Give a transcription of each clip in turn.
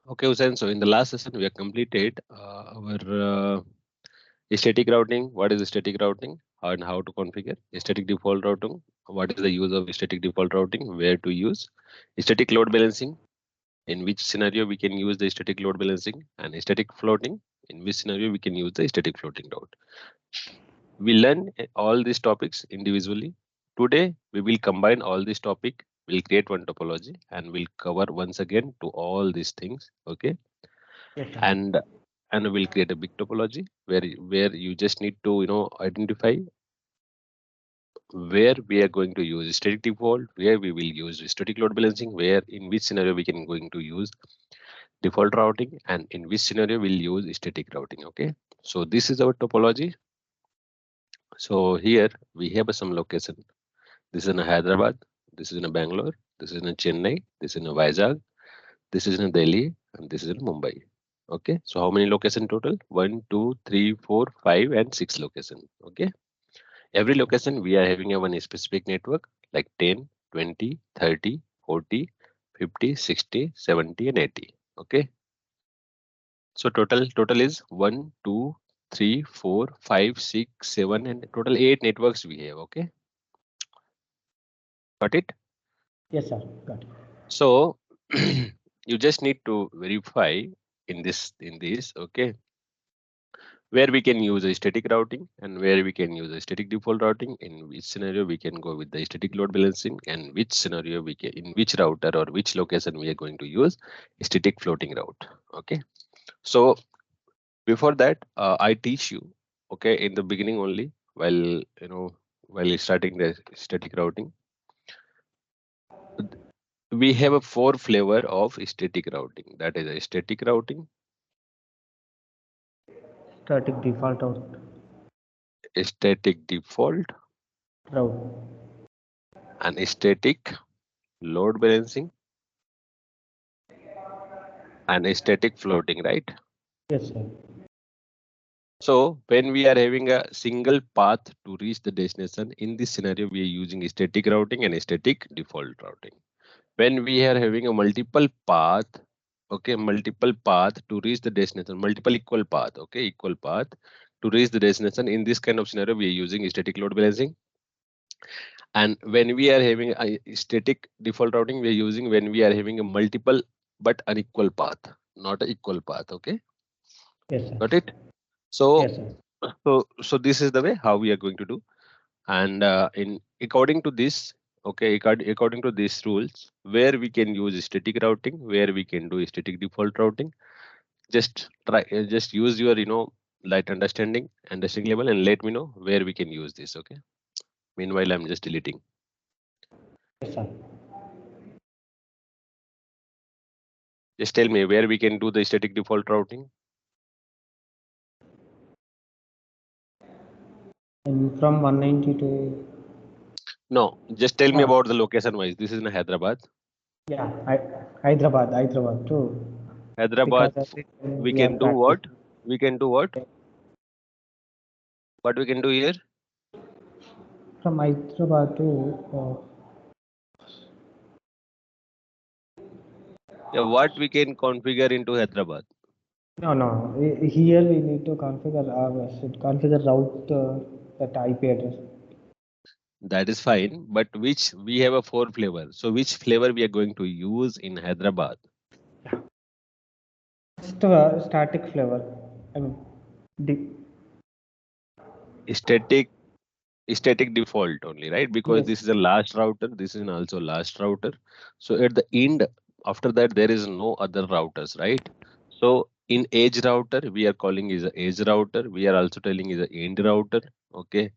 Okay, Hussein. So in the last session, we have completed our static routing. What is static routing and how to configure static default routing? What is the use of static default routing? Where to use static load balancing? In which scenario we can use the static load balancing and static floating? In which scenario we can use the static floating route? We learn all these topics individually. Today we will combine all this topic. We'll create one topology and we'll cover once again to all these things. Okay, Yes, sir. and we'll create a big topology where you just need to identify where we are going to use static default, where we will use static load balancing, where in which scenario we can going to use default routing, and in which scenario we'll use static routing. Okay, so this is our topology. So here we have some location. This is in Hyderabad, this is in Bangalore, this is in Chennai, this is in Vizag, this is in Delhi, and this is in Mumbai. Okay, so how many location total? 1, 2, 3, 4, 5, and 6 location. Okay, every location we are having a one specific network like 10, 20, 30, 40, 50, 60, 70, and 80. Okay, so total is 1, 2, 3, 4, 5, 6, 7, and total 8 networks we have. Okay, got it? Yes, sir. Got it. So you just need to verify in this. Okay, where we can use a static routing and where we can use a static default routing, in which scenario we can go with the static load balancing, and which scenario we can, in which router or which location we are going to use static floating route. Okay, so before that I teach you, okay, in the beginning only, while starting the static routing, we have a 4 flavor of static routing. That is a static routing, Static default static default, route. and static load balancing, and static floating, right? Yes, sir. So when we are having a single path to reach the destination, in this scenario, we are using static routing and static default routing. When we are having a multiple path, okay, multiple path to reach the destination, multiple equal path, okay, equal path to reach the destination. In this kind of scenario, we are using static load balancing. And when we are having a static default routing, we are using when we are having a multiple but unequal path, not an equal path. Okay, Yes, sir. got it? So Yes, sir. so this is the way how we are going to do. And in according to this, okay, according to these rules, where we can use static routing, where we can do static default routing, just try, just use your light understanding level, and let me know where we can use this. Okay, meanwhile I'm just deleting. Yes, sir. Just tell me where we can do the static default routing. And from 190 to No, just tell me uh, about the location wise. This is in Hyderabad. yeah, Hyderabad too. Hyderabad, Because of it, we we are can do what? practicing. We can do what? What we can do here? From Hyderabad to Yeah, what we can configure into Hyderabad? no. Here we need to configure should configure route that IP address. That is fine, but which we have a 4 flavor. So which flavor we are going to use in Hyderabad? Just static flavor. I mean, de- Static static default only, right? Because yes. this is a last router. This is also last router. So at the end, after that, there is no other routers, right? So in edge router, we are calling is a edge router. We are also telling is a end router. Okay.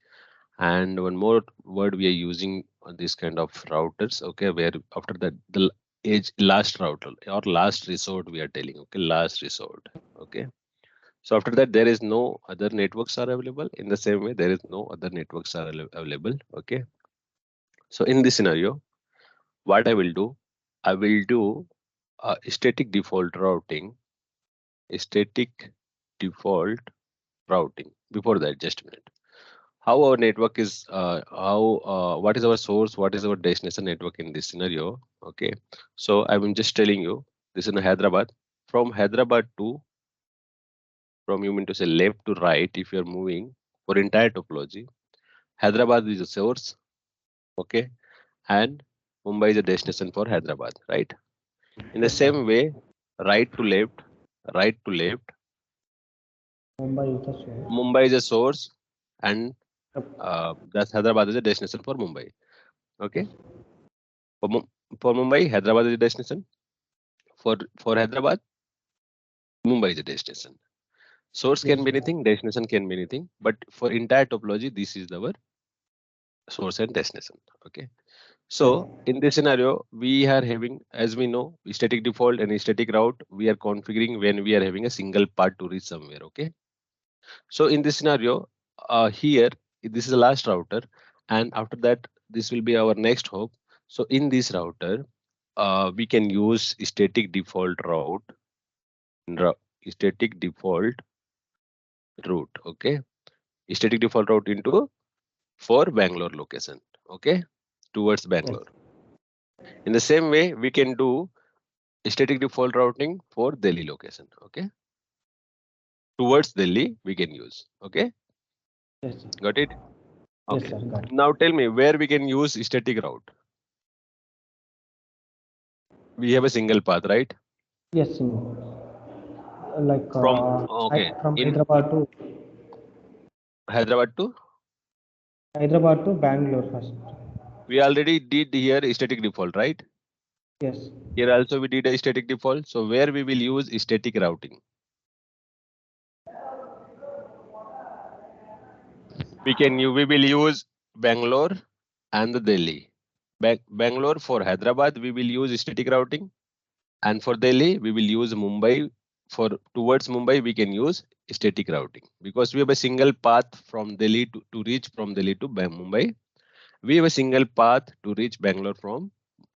And one more word we are using on this kind of routers, okay, where after that the edge last router or last resort we are telling, okay, last resort. Okay, so after that there is no other networks are available. In the same way, there is no other networks are available. Okay, so in this scenario, what I will do, I will do static default routing, static default routing. Before that, just a minute. How our network is how what is our source, what is our destination network in this scenario. Okay, so I'm just telling you, this is in Hyderabad. from Hyderabad to, from you mean to say left to right, if you're moving for entire topology, Hyderabad is a source, okay, and Mumbai is a destination for Hyderabad, right? In the Yes, sir. same way, right to left, Mumbai is the source. Mumbai is a source, and Yep. that's Hyderabad is a destination for Mumbai. Okay, for, for Mumbai, Hyderabad is a destination. For Hyderabad, Mumbai is a destination. Source Yes, can be sir. anything, destination can be anything, but for entire topology, this is our source and destination. Okay. So in this scenario, we are having, as we know, static default and static route. We are configuring when we are having a single path to reach somewhere. Okay. So in this scenario, here this is the last router, and after that, this will be our next hop. So in this router, we can use static default static default route. Okay, static default route into for Bangalore location. Okay, towards Bangalore. In the same way, we can do static default routing for Delhi location. Okay, towards Delhi we can use. Okay, Yes, sir. got it? Yes, Okay. sir. Got it. Now tell me where we can use static route. We have a single path, right? Yes, like From okay, from in Hyderabad to Hyderabad to Bangalore first. we already did here static default, right? Yes. Here also we did a static default. So where we will use static routing? We will use Bangalore and the Delhi. Bangalore for Hyderabad we will use static routing, and for Delhi we will use Mumbai. For towards Mumbai we can use static routing because we have a single path from Delhi to reach from Delhi to Mumbai. We have a single path to reach Bangalore from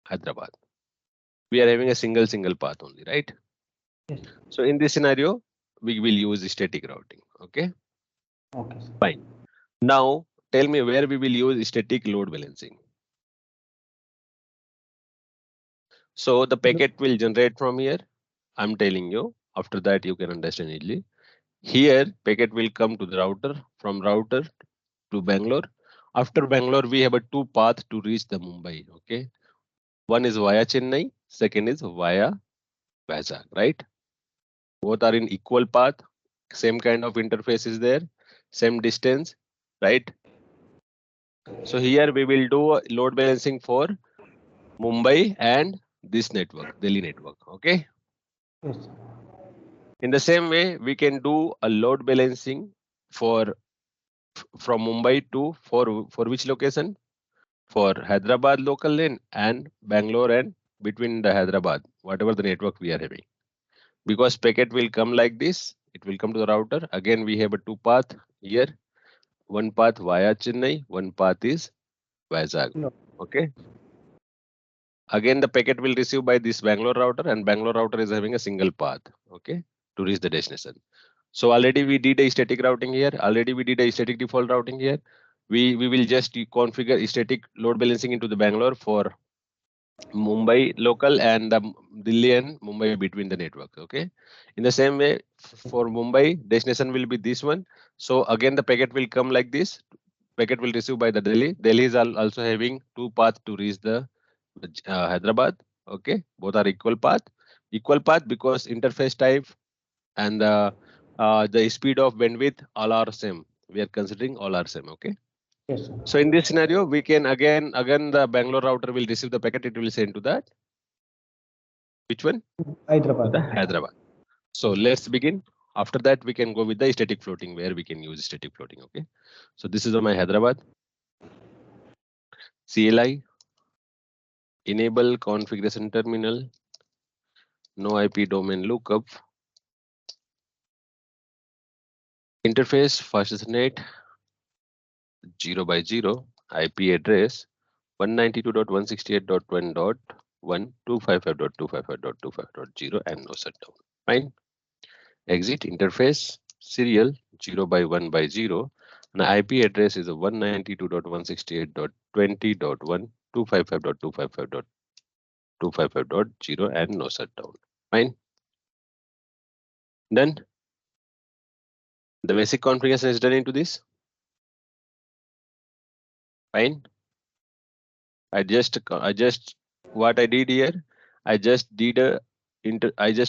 Hyderabad. We are having a single path only, right? Yes. So in this scenario, we will use static routing. Okay, Okay, sir. fine. Now tell me where we will use static load balancing. So the packet will generate from here. I'm telling you. After that, you can understand easily. Here, packet will come to the router, from router to Bangalore. After Bangalore, we have a two path to reach the Mumbai. Okay, one is via Chennai, second is via Vizag, right? Both are in equal path, same kind of interface is there, same distance, right? So here we will do load balancing for Mumbai and this network, Delhi network. Okay. Yes, sir. In the same way, we can do a load balancing for from Mumbai to for which location? For Hyderabad local lane and Bangalore and between the Hyderabad, whatever the network we are having. Because packet will come like this, it will come to the router. Again, we have a two path here. One path via Chennai, one path is Vizag. No. Okay. Again, the packet will receive by this Bangalore router, and Bangalore router is having a single path. Okay, to reach the destination. So already we did a static routing here. Already we did a static default routing here. We will just configure static load balancing into the Bangalore for Mumbai local and the Delhi and Mumbai between the network. Okay. In the same way, for Mumbai, destination will be this one. So again, the packet will come like this. Packet will receive by the Delhi. Delhi is also having two paths to reach the Hyderabad. Okay. Both are equal path. Equal path because interface type and the speed of bandwidth all are same. We are considering all are same. Okay. Yes, sir. So in this scenario, we can again the Bangalore router will receive the packet. It will send to that. Which one? To Hyderabad. the Hyderabad. So let's begin. After that, we can go with the static floating where we can use static floating. Okay. So this is on my Hyderabad. CLI. Enable configuration terminal. No IP domain lookup. Interface fastnet 0 by 0. IP address 192.168.1.1.255.255.255.0 and no shutdown. Fine. Exit interface serial 0 by 1 by 0. And the IP address is 192.168.20.1.255.255.255.0 and no shutdown. Fine. Done. The basic configuration is done into this. Fine. What I did here, I just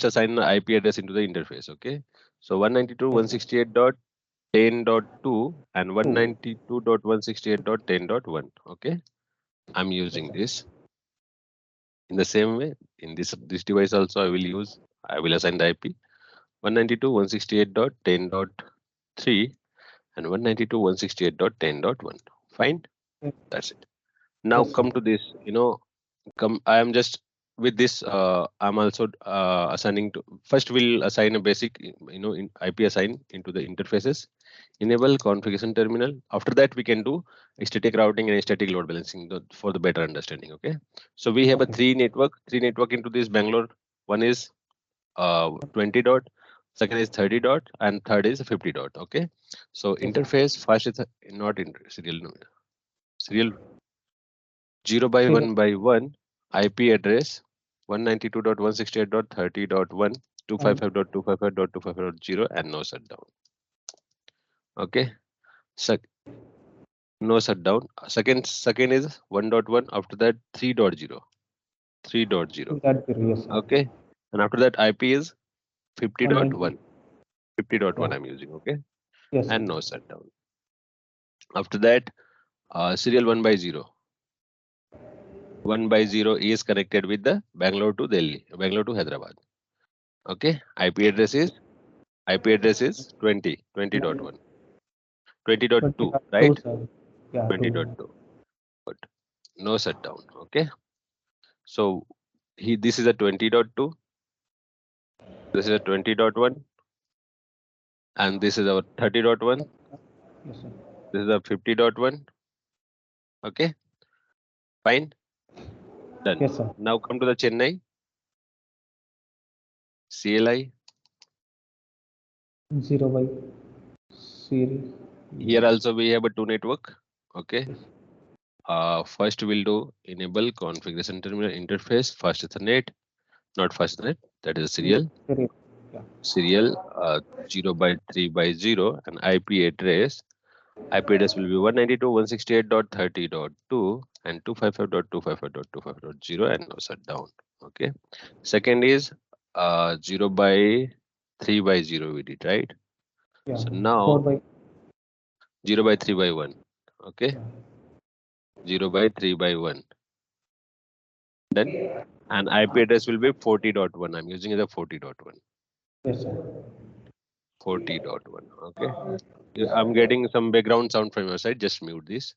assigned the IP address into the interface. Okay. So 192.168.10.2 and 192.168.10.1. Okay. I'm using this. In the same way, in this device also I will assign the IP 192.168.10.3 and 192.168.10.1. Fine. That's it. Now Yes, come sir. to this, I am just with this, I'm also assigning to, first we'll assign a basic, in IP assign into the interfaces, enable configuration terminal. After that, we can do static routing and static load balancing for the better understanding. Okay. So we have a three network into this Bangalore. One is 20 dot, second is 30 dot, and third is 50 dot. Okay. So interface first is not in serial 0 by 1 by 1 IP address 192.168.30.1 255.255.255.0 and no shutdown. Okay. No shutdown. Second is 1.1. After that 3.0. 3.0. Yes, Okay. And after that IP is 50.1. 50.1 Yeah. I'm using. Okay. Yes, And sir. no shutdown. After that serial 1 by 0. 1 by 0 is connected with the Bangalore to Hyderabad. Okay. IP address is 20.1. 20.2, right? Sir. Yeah, 20.2. But no shutdown. Okay. So this is a 20.2. This is a 20.1. And this is our 30.1. Yes, sir. This is a 50.1. Okay. Fine. Done. Yes, sir. Now come to the Chennai. CLI. 0 by series. Here also we have a two network. Okay. First we'll do enable configuration terminal interface. First Ethernet, not first Ethernet. That is a serial. Yeah. Serial 0 by 3 by 0 and IP address will be 192.168.30.2 and 255.255.255.0 and no shutdown. Okay. Second is 0 by 3 by 0 we did, right? Yeah. So 4 now by 0 by 3 by 1. Okay. yeah. 0 by 3 by 1. Then and IP address will be 40.1. I'm using the 40.1. Yes, sir. 40.1. Okay. I'm getting some background sound from your side. Just mute this.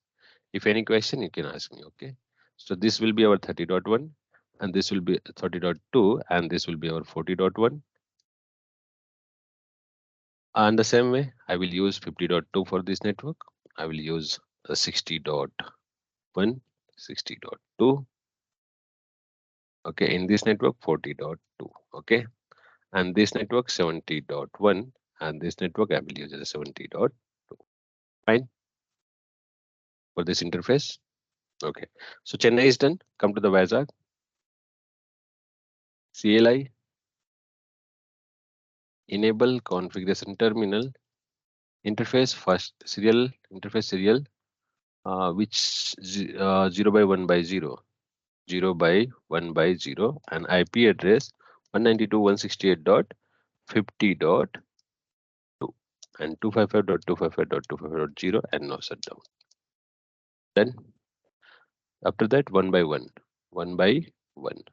If any question, you can ask me. Okay. So this will be our 30.1 and this will be 30.2 and this will be our 40.1. And the same way, I will use 50.2 for this network. I will use 60.1, 60.2. Okay. In this network, 40.2. Okay. And this network 70.1 and this network I will use as 70.2. Fine. For this interface. Okay. So Chennai is done. Come to the Vizag. CLI. Enable configuration terminal interface first serial interface serial which 0 by 1 by 0 0 by 1 by 0 and IP address 192.168.50.2 and 255.255.255.0 and no shutdown. Then after that 1 by 1 by 1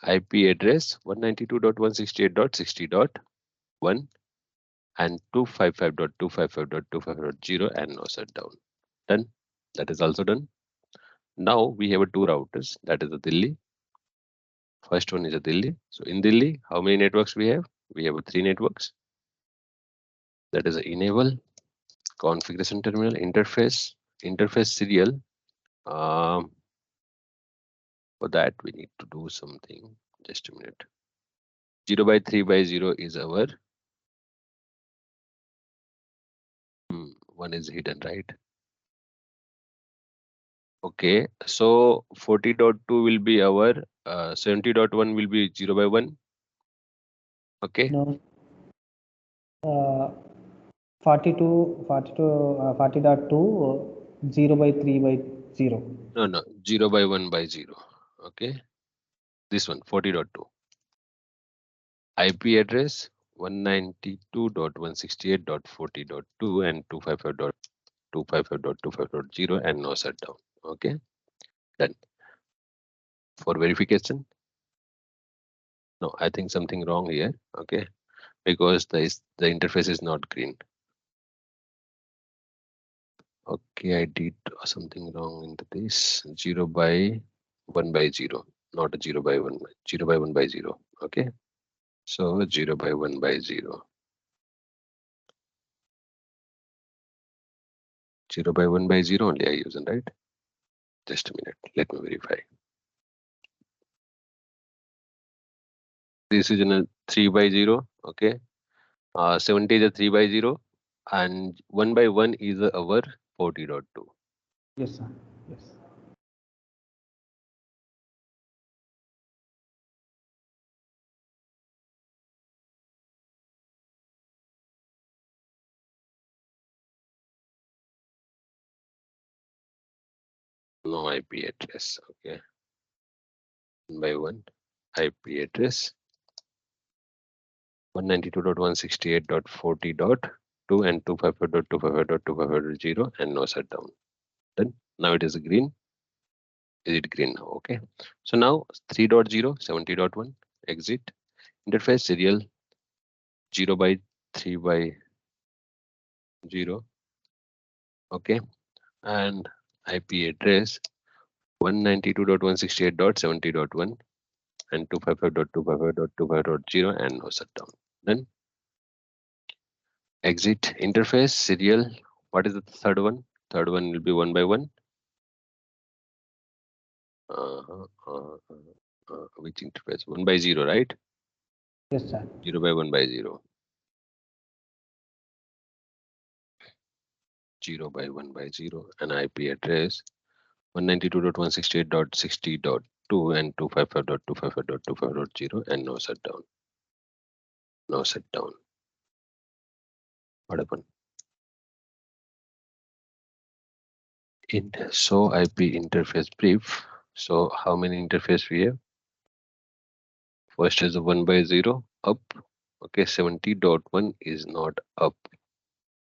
IP address 192.168.60.1 and 255.255.255.0 and no shutdown. Done. That is also done. Now we have two routers. That is the Delhi. First one is a Delhi. So in Delhi, how many networks we have? We have three networks. That is enable, configuration terminal, interface serial. For that we need to do something. Just a minute. 0 by 3 by 0 is our one is hidden, right? Okay, so 40.2 will be our 70.1 will be 0 by 1. Okay. No. 40.2 0 by 3 by 0. No, 0 by 1 by 0. Okay, this one 40.2. IP address 192.168.40.2 and 255.255.255.0 and no shutdown. Okay, done. For verification, no, I think something wrong here. Okay, because the interface is not green. Okay, I did something wrong into this. 0 by 1 by 0, not a 0 by 1, 0 by 1 by 0. Okay, so 0 by 1 by 0. 0 by 1 by 0 only I use, right? Just a minute, let me verify. This is in a 3 by 0. Okay, 70 is a 3 by 0, and 1 by 1 is our 40.2. Yes, sir. Yes. No IP address. Okay, 1 by 1 IP address 192.168.40.2 and 255.255.255.0 and no shutdown. Then now it is green. Is it green now? Okay, so now 3.0 70.1 exit interface serial 0 by 3 by 0. Okay, and IP address 192.168.70.1 and 255.255.255.0 and no shutdown. Then exit interface serial. What is the third one? Third one will be 1 by 1. Which interface? 1 by 0, right? Yes, sir. 0 by 1 by 0. 0 by 1 by 0 and IP address 192.168.60.2 and 255.255.255.0 and no shutdown. No shutdown. What happened? In show IP interface brief. So how many interface we have? First is a 1 by 0 up. Okay, 70.1 is not up.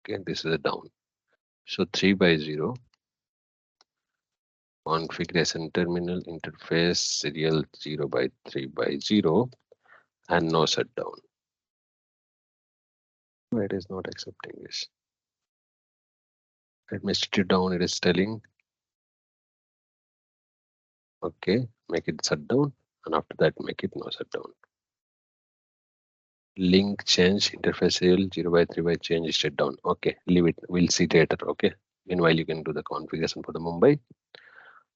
Okay, this is a down. So 3 by 0 configuration terminal interface serial 0 by 3 by 0 and no shutdown. Why it is not accepting this? Let me sit it down. It is telling. Okay, make it shutdown, and after that make it no shutdown. Link change interface serial 0 by 3 by change state down. Okay, leave it. We'll see later. Okay. Meanwhile, you can do the configuration for the Mumbai.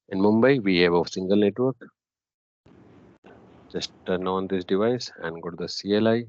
In Mumbai, we have a single network. Just turn on this device and go to the CLI.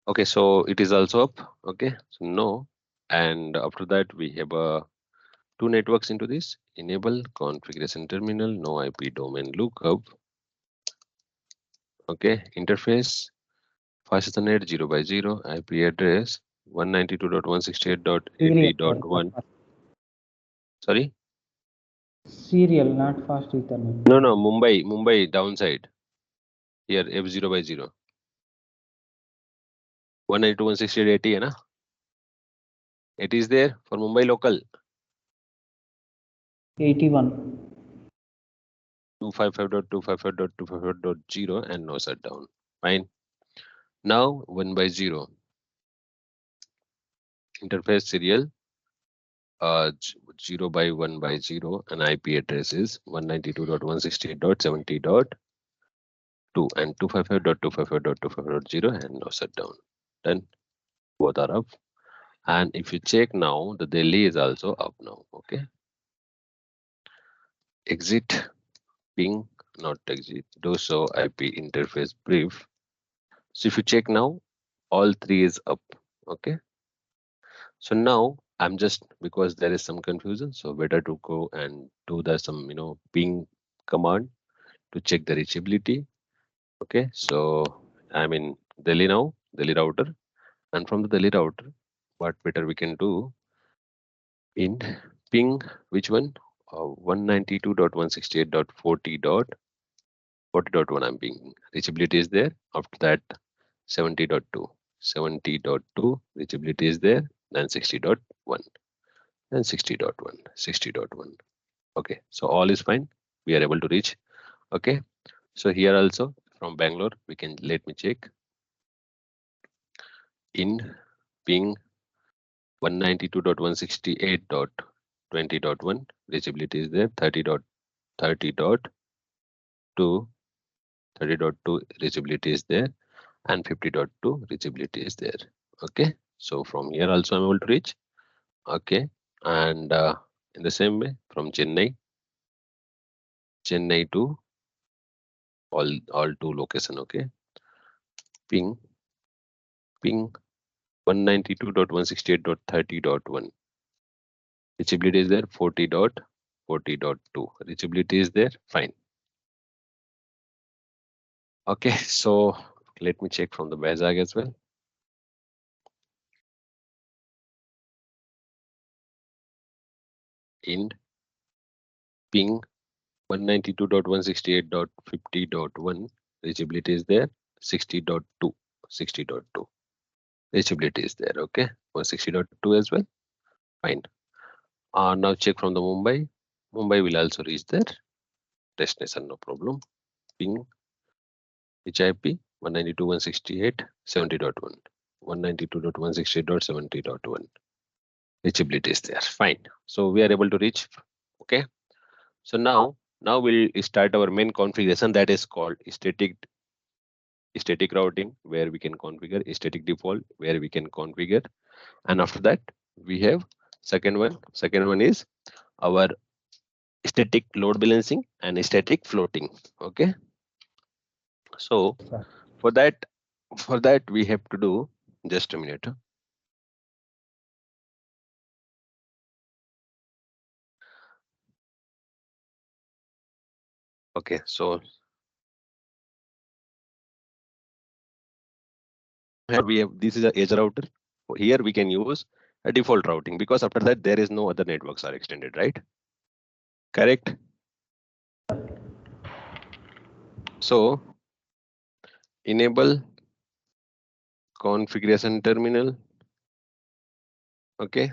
Okay, so it is also up. Okay, so no, and after that we have two networks into this. Enable configuration terminal, no IP domain lookup. Okay, interface fast Ethernet 0 by 0, IP address 192.168.80.1. Sorry? Serial, not fast Ethernet. No, Mumbai downside. Here F0 by 0. 192.168.80, na? It is there for Mumbai local. 81. 255.255.255.0 and no shutdown. Fine. Now 1 by 0. Interface serial 0 by 1 by 0 and IP address is 192.168.70.2 and 255.255.255.0 and no shutdown. Then both are up. And if you check now, the Delhi is also up now. Okay. exit ping, not exit, do so IP interface brief. So if you check now, all three is up. Okay. So now I'm just, because there is some confusion, so better to go and do the some ping command to check the reachability. Okay, so I'm in Delhi now, Delhi router, and from the Delhi router, what better we can do in ping, which one? 192.168.40.40.1 I'm pinging. Reachability is there. After that, 70.2. 70.2 reachability is there, then 60.1, then 60.1, 60.1. Okay, so all is fine. We are able to reach. Okay, so here also from Bangalore, we can, let me check. In ping 192.168.20.1 reachability is there, 30.30.2 30.2 reachability is there, and 50.2 reachability is there. Okay, so from here also I'm able to reach. Okay, and in the same way from Chennai to all two location. Okay, ping 192.168.30.1 reachability is there, 40.40.2 reachability is there, fine. Okay, so let me check from the Vizag as well. In ping 192.168.50.1 reachability is there, 60.2 60.2 reachability is there. Okay, 160.2 as well, fine. Now check from the Mumbai will also reach their destination, no problem. Ping HIP 192.168.70.1 192.168.70.1 reachability is there, fine. So we are able to reach. Okay, so now we'll start our main configuration, that is called static routing, where we can configure static default, where we can configure, and after that we have second one is our static load balancing and static floating. Okay, so Sir. for that we have to do, just a minute. Okay, so here we have, this is a edge router. Here we can use a default routing, because after that there is no other networks are extended, right? Correct. So enable configuration terminal. Okay,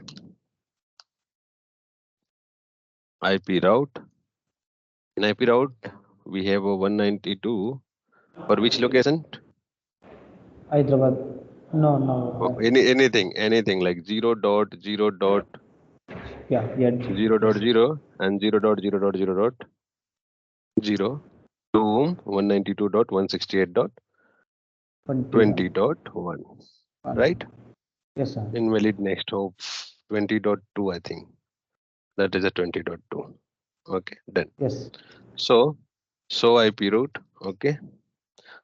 IP route. In IP route we have a 192 for which location? Hyderabad. No. Anything like 0.0.0 Yeah, 0.0 and 0.0.0.0 to 192.168.20.1, right? Yes, sir. Invalid next hop 20.2, I think that is a 20.2. Okay, done. Yes. So IP route. Okay,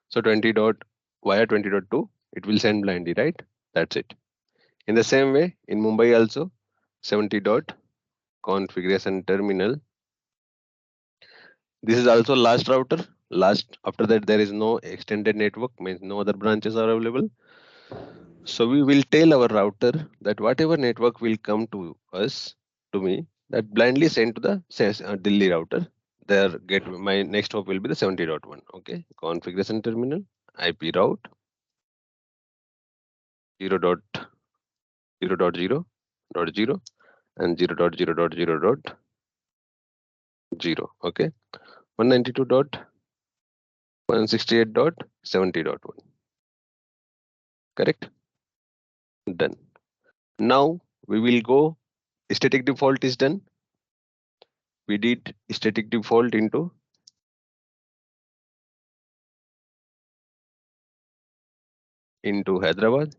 so 20 dot via 20.2 it will send blindly, right? That's it. In the same way in Mumbai also 70 dot configuration terminal. This is also last router. Last, after that there is no extended network, means no other branches are available. So we will tell our router that whatever network will come to me, that blindly send to the Delhi router. There get my next hop will be the 70.1. Okay, configuration terminal, IP route 0.0.0.0 and 0.0.0.0. Okay, 192.168.70.1. Correct. Done. Now we will go, static default is done. We did static default into Hyderabad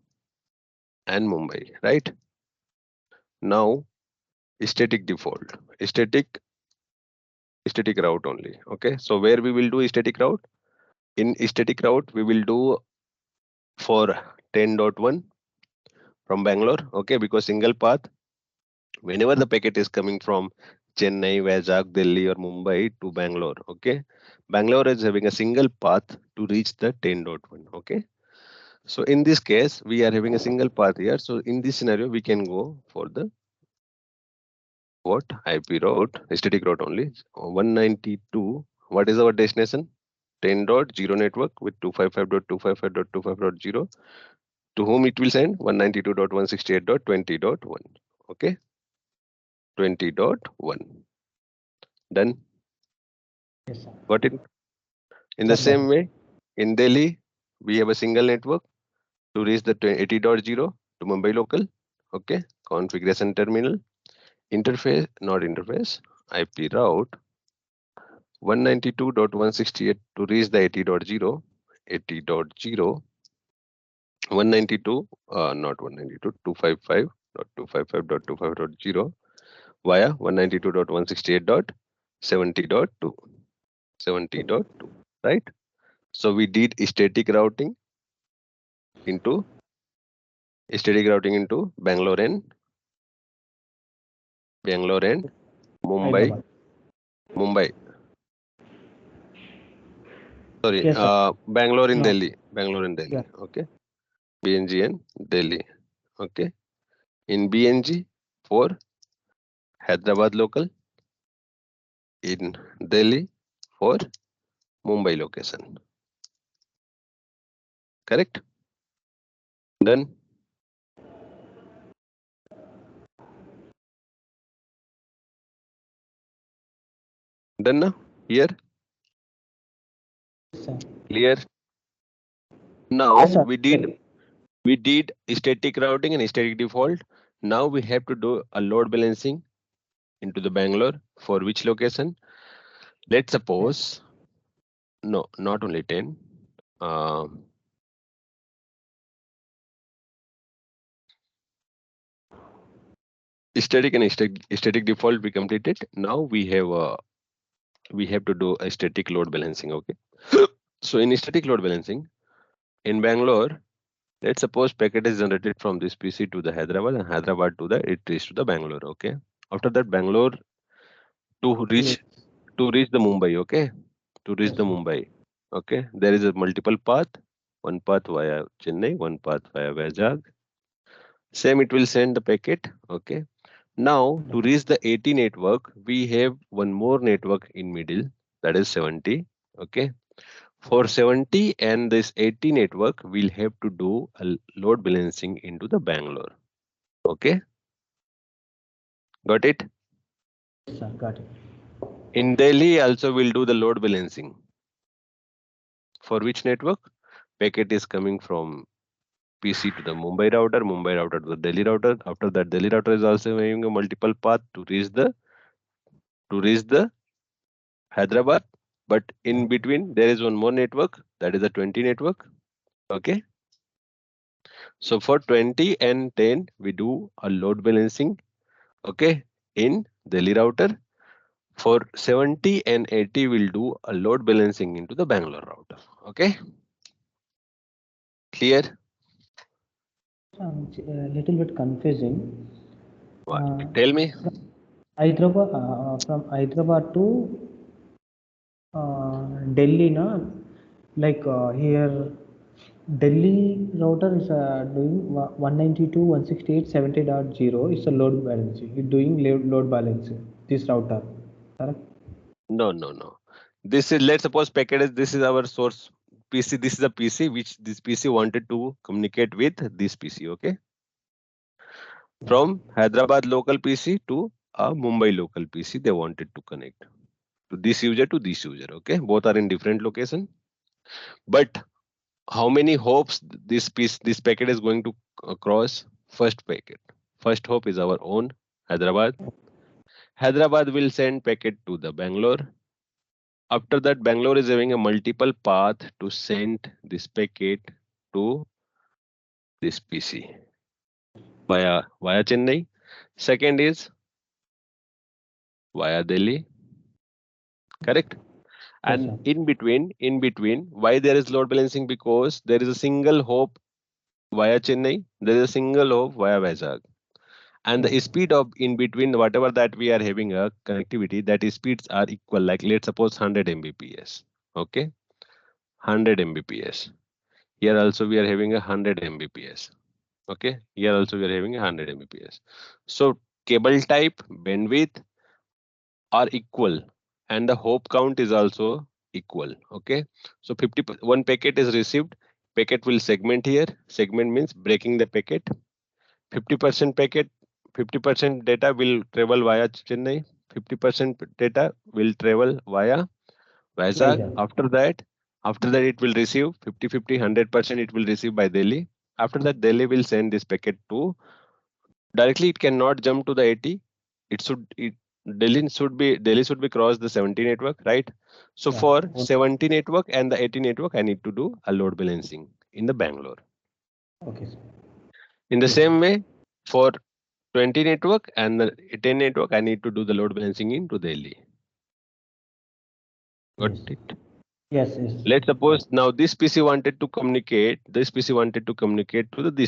and Mumbai, right? Now static default, static static route only. Okay, so where we will do static route? In static route, we will do for 10.1 from Bangalore. Okay, because single path, whenever the packet is coming from Chennai, Vizag, Delhi, or Mumbai to Bangalore. Okay, Bangalore is having a single path to reach the 10.1. Okay, so in this case, we are having a single path here. So in this scenario, we can go for the what IP route, static route only. 192. What is our destination? 10.0 network with 255.255.25.0. To whom it will send? 192.168.20.1. Okay, 20.1. Done. Yes, sir. Got it? In the Sir, got same it. way, in Delhi, we have a single network to reach the 80.0 to Mumbai local. Okay, configuration terminal, interface, not interface, IP route 192.168 to reach the 80.0, 80.0, 192, not 192, 255.255.25.0 via 192.168.70.2, 70.2, right? So we did static routing into Bangalore and Mumbai, Hyderabad. Mumbai. Sorry, Yes, sir. Bangalore in No. Delhi, Bangalore and Yeah. Delhi. Okay, BNG and Delhi. Okay, in BNG for Hyderabad local, in Delhi for Mumbai location. Correct? Done. Done now? Here? Yes, sir. Clear? Now Yes, sir. we did static routing and static default. Now we have to do a load balancing into the Bangalore for which location? Let's suppose no, not only 10. Static and static default we completed. Now we have to do a static load balancing. Okay. So in static load balancing in Bangalore, let's suppose packet is generated from this PC to the Hyderabad and Hyderabad to the it reaches to the Bangalore. Okay. After that, Bangalore to Yes. reach the Mumbai. Okay. To reach Yes, the sir. Mumbai. Okay. There is a multiple path. One path via Chennai, one path via Vizag. Same, it will send the packet. Okay. Now to reach the 80 network, we have one more network in middle, that is 70. Okay. For 70 and this 80 network, we'll have to do a load balancing into the Bangalore. Okay. Got it? Yes, sir. Got it. In Delhi also we'll do the load balancing. For which network? Packet is coming from PC to the Mumbai router to the Delhi router. After that, Delhi router is also having a multiple path to reach the Hyderabad. But in between there is one more network, that is a 20 network. Okay. So for 20 and 10, we do a load balancing. Okay. In Delhi router. For 70 and 80, we'll do a load balancing into the Bangalore router. Okay. Clear? A little bit confusing. What? Uh, Tell me. From Hyderabad to Delhi, na, like here, Delhi router is doing 192.168.70.0 is a load balancing. It's doing load balancing. This router, correct? No, no, no. This is, let's suppose packet is, this is our source PC. This is a PC which this PC wanted to communicate with this PC. Okay. From Hyderabad local PC to a Mumbai local PC, they wanted to connect to this user to this user. Okay. Both are in different location. But how many hops this packet is going to cross? First packet. First hop is our own Hyderabad. Hyderabad will send packet to the Bangalore. After that, Bangalore is having a multiple path to send this packet to this PC via Chennai. Second is via Delhi. correct? And sir. in between, why there is load balancing? Because there is a single hop via Chennai, there is a single hop via Vizag. And the Yes. speed of in between, whatever that we are having a connectivity, that is speeds are equal, like let's suppose 100 Mbps. Okay, 100 Mbps. Here also we are having a 100 Mbps. Okay, here also we are having a 100 Mbps. So cable type, bandwidth are equal, and the hop count is also equal. Okay, so 51 packet is received. Packet will segment here. Segment means breaking the packet. 50% packet, 50% data will travel via Chennai. 50% data will travel via Vizag. Vizag. After that it will receive 50-50, 100% it will receive by Delhi. After that, Delhi will send this packet to directly. It cannot jump to the 80. Delhi should be cross the 70 network, right? So Yeah. for 70 network and the 80 network, I need to do a load balancing in the Bangalore. Okay, sir. In the Yes, same sir. way, for 20 network and the 10 network, I need to do the load balancing into Delhi. Got Yes. it? Yes, yes. Let's Got suppose now this PC wanted to communicate, to this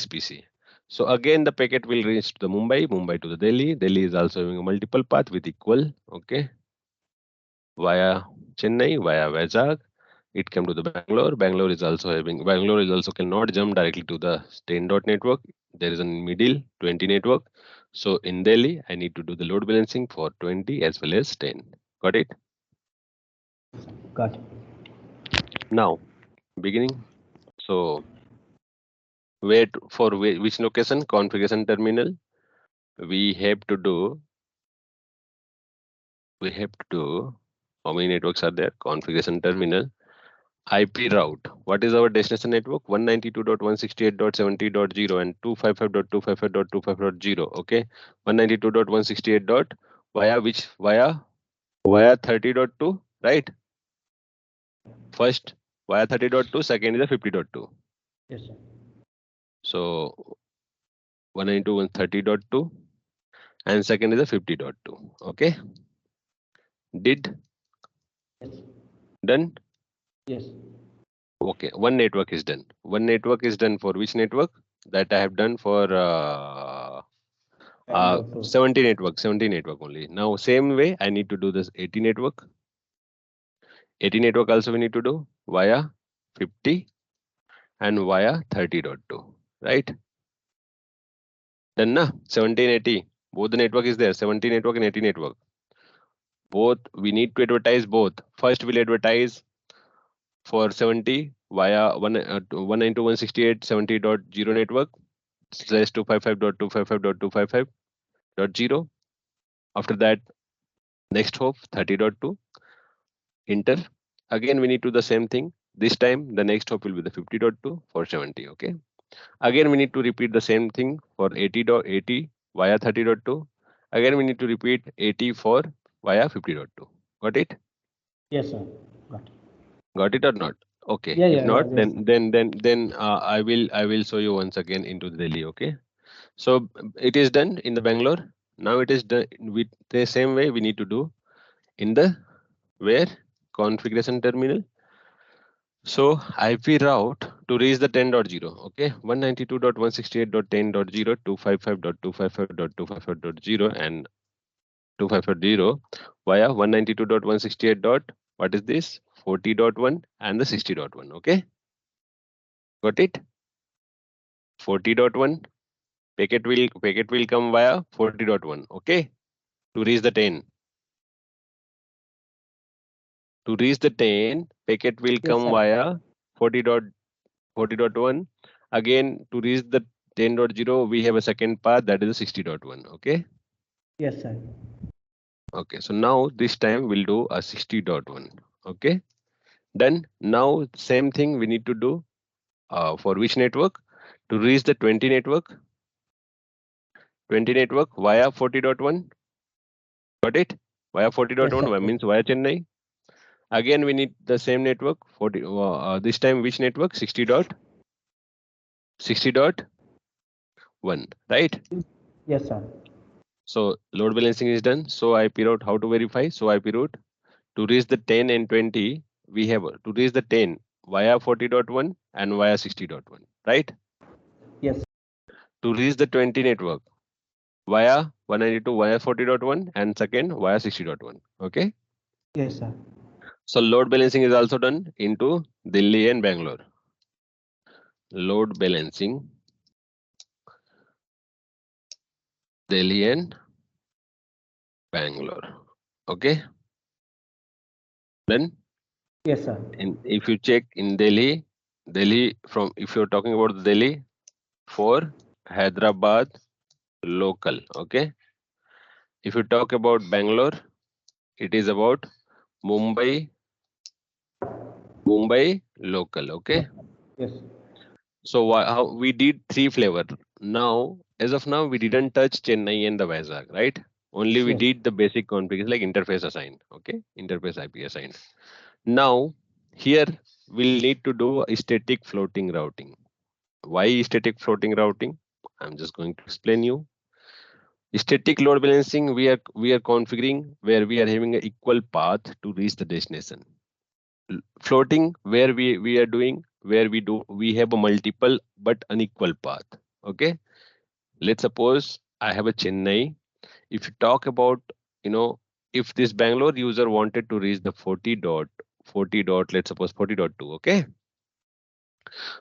PC. So again, the packet will reach to the Mumbai to the Delhi. Delhi is also having a multiple path with equal, okay, via Chennai, via Vizag. It came to the Bangalore. Bangalore is also cannot jump directly to the 10 dot network. There is a middle 20 network. So in Delhi, I need to do the load balancing for 20 as well as 10. Got it? Got it. Now, beginning. So which location? Configuration terminal. We have to do how many networks are there? Configuration terminal. IP route. What is our destination network? 192.168.70.0 and 255.255.255.0. Okay. 192.168 dot via which? Via 30.2, right? First via 30.2, second is the 50.2. Yes, sir. So 192.130.2 and second is the 50.2. Okay. Did Yes. done? Yes. Okay. One network is done. One network is done for which network? That I have done for Bangalore to 70 network only. Now same way I need to do this 80 network. 80 network also we need to do via 50 and via 30.2, right? Done na? 1780. Both the network is there. 70 network and 80 network. Both we need to advertise both. First we'll advertise for 70 via 192.168.70.0 network slash 255.255.255.0. After that, next hop 30.2 enter. Again we need to do the same thing. This time the next hop will be the 50.2 for 70. Okay. Again we need to repeat the same thing for 80.80 via 30.2. Again we need to repeat 80 for via 50.2. Got it? yes, sir. Got it. Got it or not? Okay. Yeah, If yeah, yeah. not, Yes, sir. then I will show you once again into Delhi. Okay. So it is done in the Bangalore. Now it is done with the same way we need to do in the where configuration terminal. So IP route to reach the 10.0. Okay. 192.168.10.0, 255.255.255.0 and 255.0 via 192.168 dot what is this 40.1 and the 60.1. Okay. Got it? 40.1 packet will come via 40.1. Okay. To reach the 10. To reach the 10, packet will Yes, come sir. via 40.1. Again, to reach the 10.0, we have a second path that is 60.1. Okay. Yes, sir. Okay. So now this time we'll do a 60.1. Okay. Then now same thing we need to do for which network? To reach the 20 network via 40.1. Got it? Via Yes, sir. 40.1 means via Chennai. Again, we need the same network. This time which network? 60.1, right? Yes, sir. So load balancing is done. So IP route, how to verify? So IP route to reach the 10 and 20, we have to reach the 10 via 40.1 and via 60.1, right? Yes. To reach the 20 network via 192 via 40.1 and second via 60.1. Okay. Yes, sir. So load balancing is also done into Delhi and Bangalore. Load balancing Delhi and Bangalore. Okay. Then Yes, sir. if you check in Delhi, from if you're talking about Delhi for Hyderabad local. Okay. If you talk about Bangalore, it is about Mumbai local. Okay. Yes. So how we did 3 flavor. Now, as of now, we didn't touch Chennai and the Vizag, right? Only we Yes. did the basic config like interface assigned. Okay, interface IP assigned. Now, here we'll need to do a static floating routing. Why static floating routing? I'm just going to explain you. Static load balancing, we are configuring where we are having an equal path to reach the destination. Floating, where we are doing where we have a multiple but unequal path. Okay, let's suppose I have a Chennai. If you talk about, if this Bangalore user wanted to reach the 40 dot, let's suppose 40.2. Okay,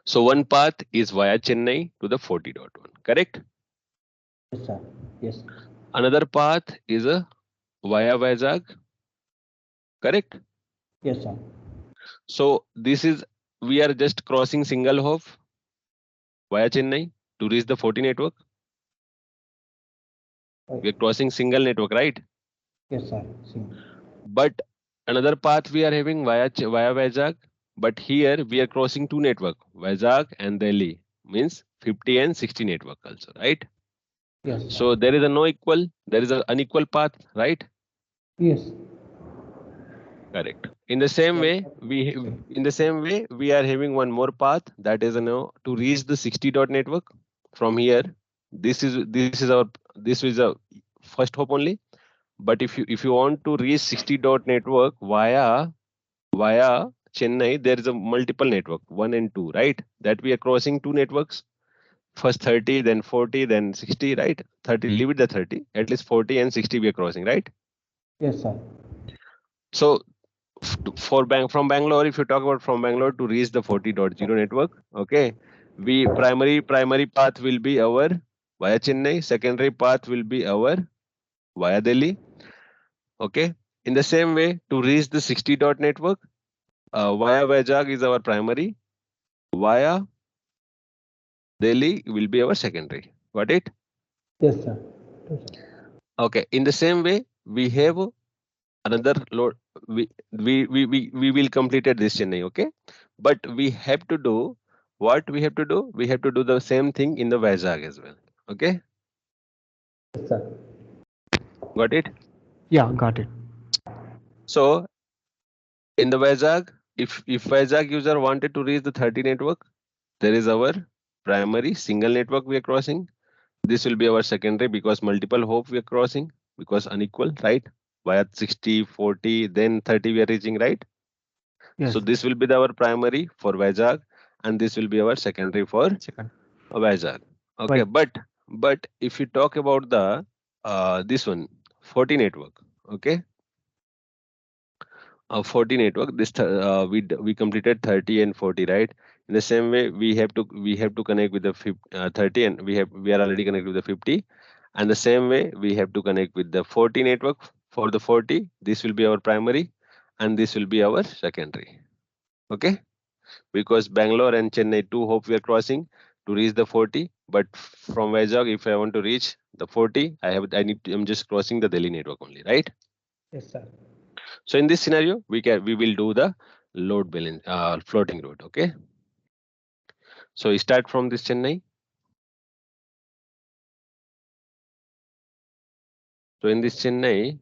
so one path is via Chennai to the 40.1, correct? Yes, sir. Yes. Another path is a via Vizag, correct? Yes, sir. So this is, we are just crossing single hop via Chennai to reach the 40 network. Right. We are crossing single network, right? Yes, sir. See. But another path we are having via Vizag, but here we are crossing two network, Vizag and Delhi, means 50 and 60 network also, right? Yes, sir. So there is a no equal, there is an unequal path, right? Yes. Correct. In the same Yes, way, we are having one more path, that is to reach the 60 dot network from here. This is a first hop only. But if you want to reach 60 dot network via Chennai, there is a multiple network, 1 and 2, right? That we are crossing two networks. First 30, then 40, then 60, right? 30, leave it the 30. At least 40 and 60 we are crossing, right? Yes, sir. So from Bangalore, if you talk about from Bangalore to reach the 40.0 network, okay, we primary path will be our via Chennai, secondary path will be our via Delhi. Okay. In the same way, to reach the 60 dot network, via Vizag is our primary, via Delhi will be our secondary. Got it? Yes, sir. Yes, sir. Okay. In the same way, we have another load. We will complete at this Chennai. Okay. But we have to do what we have to do. We have to do the same thing in the Vizag as well. Okay. Yes, sir. Got it? Yeah, got it. So in the Vizag, if Vizag user wanted to reach the 30 network, there is our primary single network we are crossing. This will be our secondary because multiple hope we are crossing because unequal, right? Via 60, 40, then 30 we are reaching, right? Yes. So this will be our primary for Vizag and this will be our secondary for Second. Vizag. Okay, Right. but if you talk about the this one 40 network, okay, 40 network, we completed 30 and 40, right? In the same way, we have to connect with the 30 and we are already connected with the 50, and the same way we have to connect with the 40 network. For the 40, this will be our primary and this will be our secondary. Okay, because Bangalore and Chennai two hope we are crossing to reach the 40, but from Vizag, if I want to reach the 40, I'm just crossing the Delhi network only, right? Yes, sir. So in this scenario, we will do the load balance floating road. Okay. So we start from this Chennai. So in this Chennai,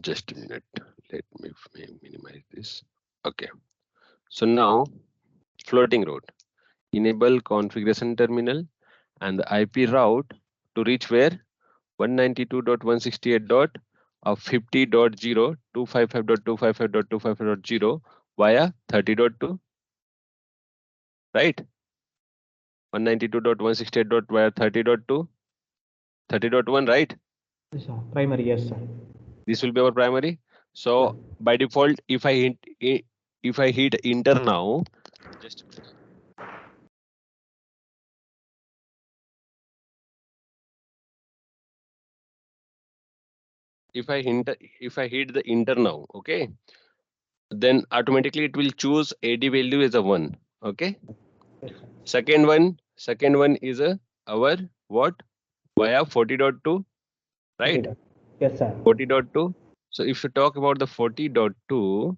just a minute. Let me minimize this. Okay. So now floating road. Enable configuration terminal and the IP route to reach where 192.168.50.0 via 30.2, right? 192.168. Via 30.2, 30.1, right? Yes, sir. Primary, yes, sir. This will be our primary. So by default, if I hit enter now, just if I hit the enter now, okay, then automatically it will choose AD value as a 1. Okay. Yes, sir. Second one is a our what via 40.2, right? Yes, sir. 40.2. So if you talk about the 40.2,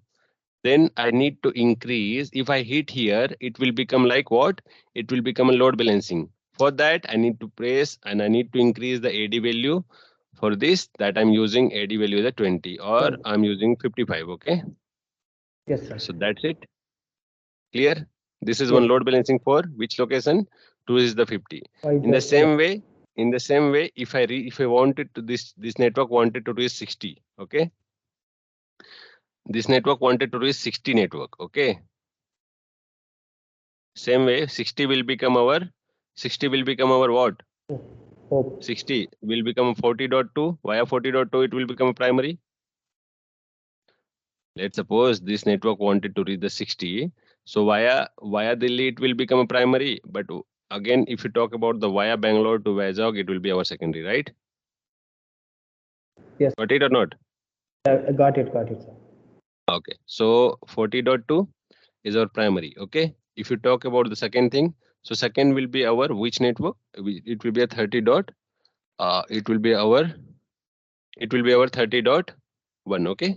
then I need to increase. If I hit here, it will become like what? It will become a load balancing. For that, I need to press and I need to increase the AD value. For this, that I'm using AD value as a 20 or I'm using 55. Okay. Yes, sir. So that's it. Clear? This is Yes. one load balancing for which location? 2 is the 50. Why In the the- same way, if I wanted to this network wanted to reach 60, okay? This network wanted to reach 60 network, okay? Same way, 60 will become our what? Hope. 60 will become 40.2. Via 40.2, it will become a primary. Let's suppose this network wanted to reach the 60. So via Delhi, it will become a primary. But again, if you talk about the via Bangalore to Vizag, it will be our secondary, right? Yes. Got it or not? Got it, sir. Okay. So 40.2 is our primary. Okay. If you talk about the second thing, so second will be our which network? It will be a 30 dot. It will be our 30.1. Okay.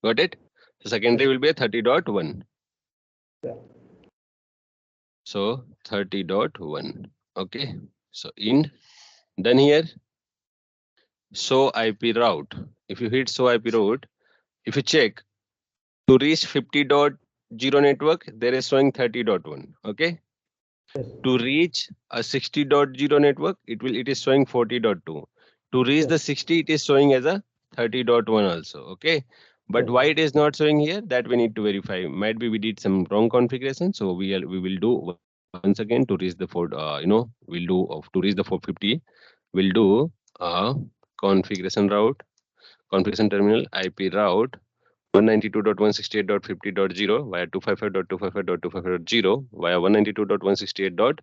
Got it? So secondary will be a 30.1. Yeah. So 30.1. Okay. So in then here show IP route. If you hit show IP route, if you check to reach 50.0 network, there is showing 30.1. Okay. Yes. To reach a 60.0 network, it is showing 40.2. To reach Yes. the 60, it is showing as a 30.1 also. Okay. But Yes. why it is not showing here? That we need to verify. Might be we did some wrong configuration. So we will do once again to reach the to reach the 450. We'll do a configuration route, configuration terminal IP route 192.168.50.0 via 255.255.255.0 via 192.168.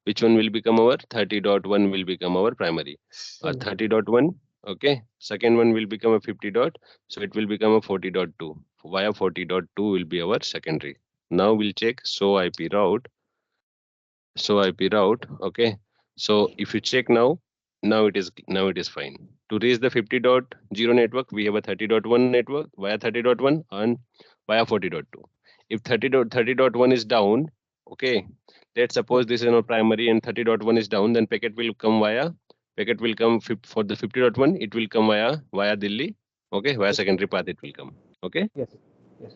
Which one will become our 30.1 will become our primary. 30.1. Okay. Second one will become a 50 dot. So it will become a 40.2. Via 40.2 will be our secondary. Now we'll check show IP route. Show IP route. Okay. So if you check now it is fine. To reach the 50.0 network, we have a 30.1 network via 30.1 and via 40.2. If 30.1 is down, okay, let's suppose this is our primary and 30.1 is down, then packet will come for the 50.1, it will come via Delhi, okay, via secondary path it will come, okay. Yes. Yes.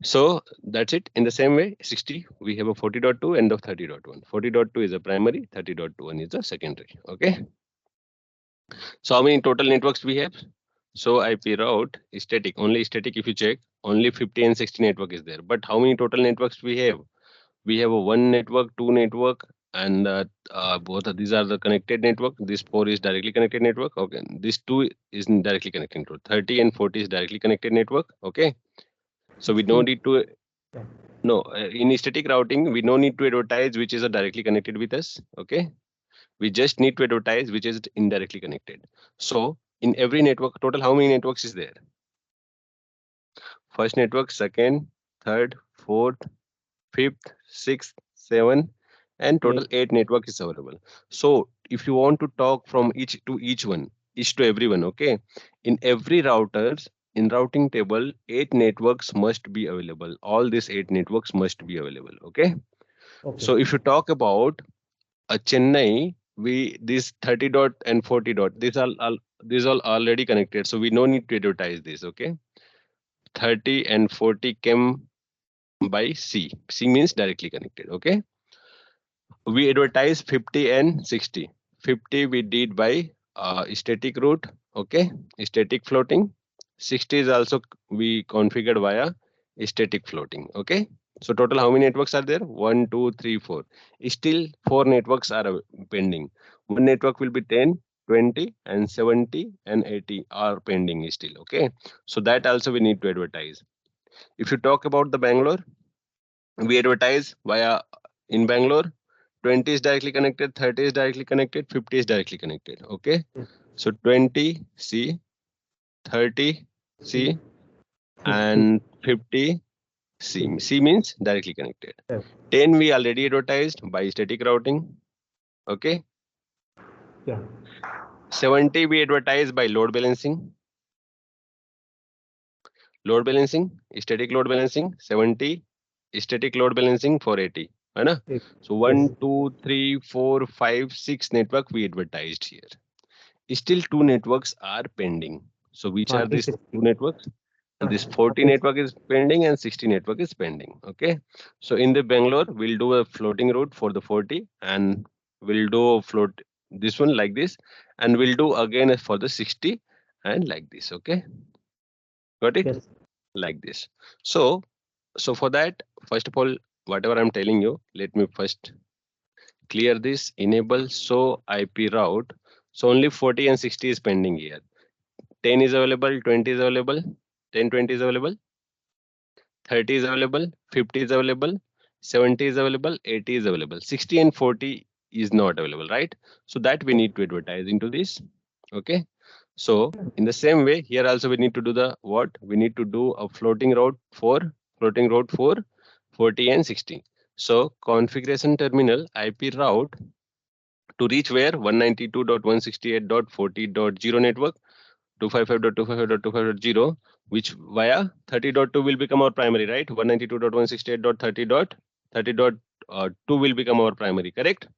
So that's it. In the same way, 60, we have a 40.2 and of 30.1. 40.2 is a primary, 30.1 is a secondary, okay. So how many total networks we have? So IP route is static, only static. If you check, only 50 and 60 network is there. But how many total networks we have? We have a one network, two network, and both of these are the connected network. This 4 is directly connected network. Okay, this 2 is directly connected to 30 and 40 is directly connected network. Okay, so we don't need to. Yeah. No, in static routing, we don't need to advertise which is directly connected with us. Okay. We just need to advertise which is indirectly connected. So in every network, total how many networks is there? First network, second, third, fourth, fifth, sixth, seven, and total 8 network is available. So if you want to talk from each to everyone, okay, in every routers, in routing table, 8 networks must be available. All these 8 networks must be available. Okay. Okay. So if you talk about a Chennai, we this 30 dot and 40 dot, these all already connected, so we no need to advertise this. Okay, 30 and 40 came by C. C means directly connected. Okay, we advertise 50 and 60. 50 we did by static route, okay, static floating. 60 is also we configured via static floating, okay. So total how many networks are there? 1, 2, 3, 4. Still 4 networks are pending. One network will be 10, 20 and 70 and 80 are pending still, okay. So that also we need to advertise. If you talk about the Bangalore, we advertise via in Bangalore 20 is directly connected, 30 is directly connected, 50 is directly connected, okay. So 20 C, 30 C and 50 C. C means directly connected. 10 we already advertised by static routing, okay. Yeah. 70 we advertise by load balancing. Load balancing, static load balancing, 70 static load balancing for 80. है ना? So 1, 2, 3, 4, 5, 6 network we advertised here. Still 2 networks are pending. So which are these 2 networks? And this 40 network is pending and 60 network is pending. Okay. So in the Bangalore, we'll do a floating route for the 40 and we'll do a float this one like this, and we'll do again for the 60 and like this. Okay. Got it? Yes. Like this. So for that, first of all, whatever I'm telling you, let me first clear this, enable so IP route. So only 40 and 60 is pending here. 10 is available, 20 is available, 10, 20 is available, 30 is available, 50 is available, 70 is available, 80 is available, 60 and 40 is not available, right? So that we need to advertise into this. Okay. So in the same way, here also we need to do the what? We need to do a floating route for 40 and 60. So configuration terminal IP route to reach where 192.168.40.0 network 255.255.255.0, which via 30.2 will become our primary, right? 192.168.30.2 will become our primary, correct?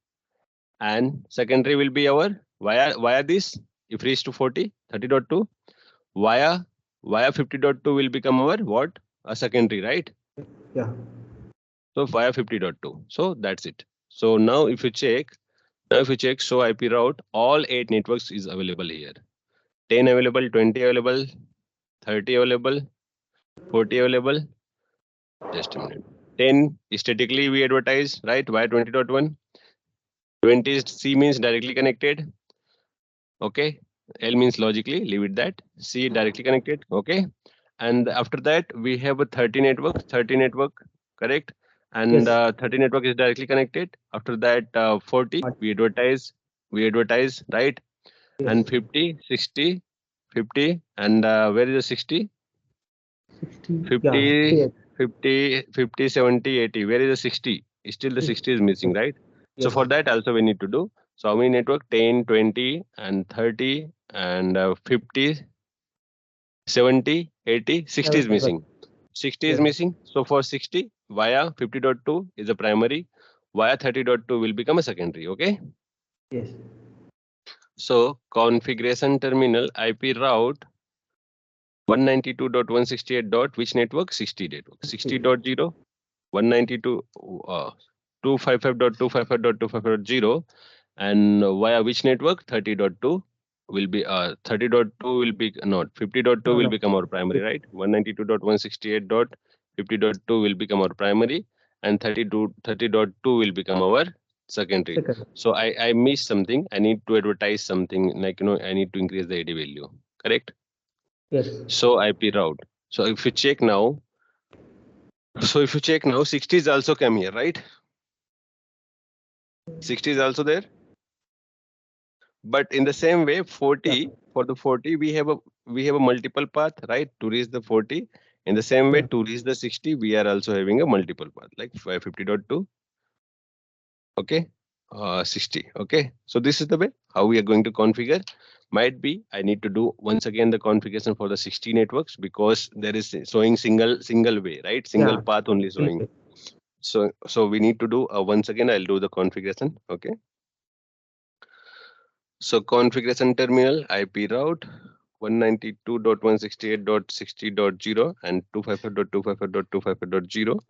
And secondary will be our via this. If reached to 40, 30.2 via 50.2 will become our what? A secondary, right? Yeah. So via 50.2. So that's it. So now if you check, so IP route, all 8 networks is available here. 10 available, 20 available, 30 available, 40 available. Just a minute. 10 statically we advertise, right? Via 20.1. 20 is C means directly connected. Okay. L means logically, leave it that. C directly connected. Okay. And after that, we have a 30 network, correct? And Yes. 30 network is directly connected. After that, 40, we advertise, right? Yes. And 50, 60, 50, and where is the 60? 60. 50, Yeah. 50, 50, 70, 80. Where is the 60? Still the 60 is missing, right? So Yes. for that also we need to do. So how many network? 10, 20, and 30, and 50, 70, 80, 60 is missing. 60 is Yes. missing. So for 60, via 50.2 is a primary. Via 30.2 will become a secondary, okay? Yes. So configuration terminal IP route 192.168. Which network? 60 network. 60.0, 192, 255.255.255.0, and via which network? 30.2 will be 30.2 will be not 50.2 will become our primary, right? 192.168.50.2 will become our primary, and 30.2 will become our secondary. So I missed something. I need to advertise something, like I need to increase the AD value, correct? Yes. So IP route. So if you check now, 60 is also come here, right? 60 is also there. But in the same way, 40, for the 40, we have a multiple path, right? To reach the 40. In the same way, to reach the 60, we are also having a multiple path, like 50.2. Okay. 60. Okay. So this is the way how we are going to configure. Might be I need to do once again the configuration for the 60 networks, because there is showing single way, right? Single path only showing. So we need to do once again, I'll do the configuration. Okay. So configuration terminal IP route 192.168.60.0 and 255.255.255.0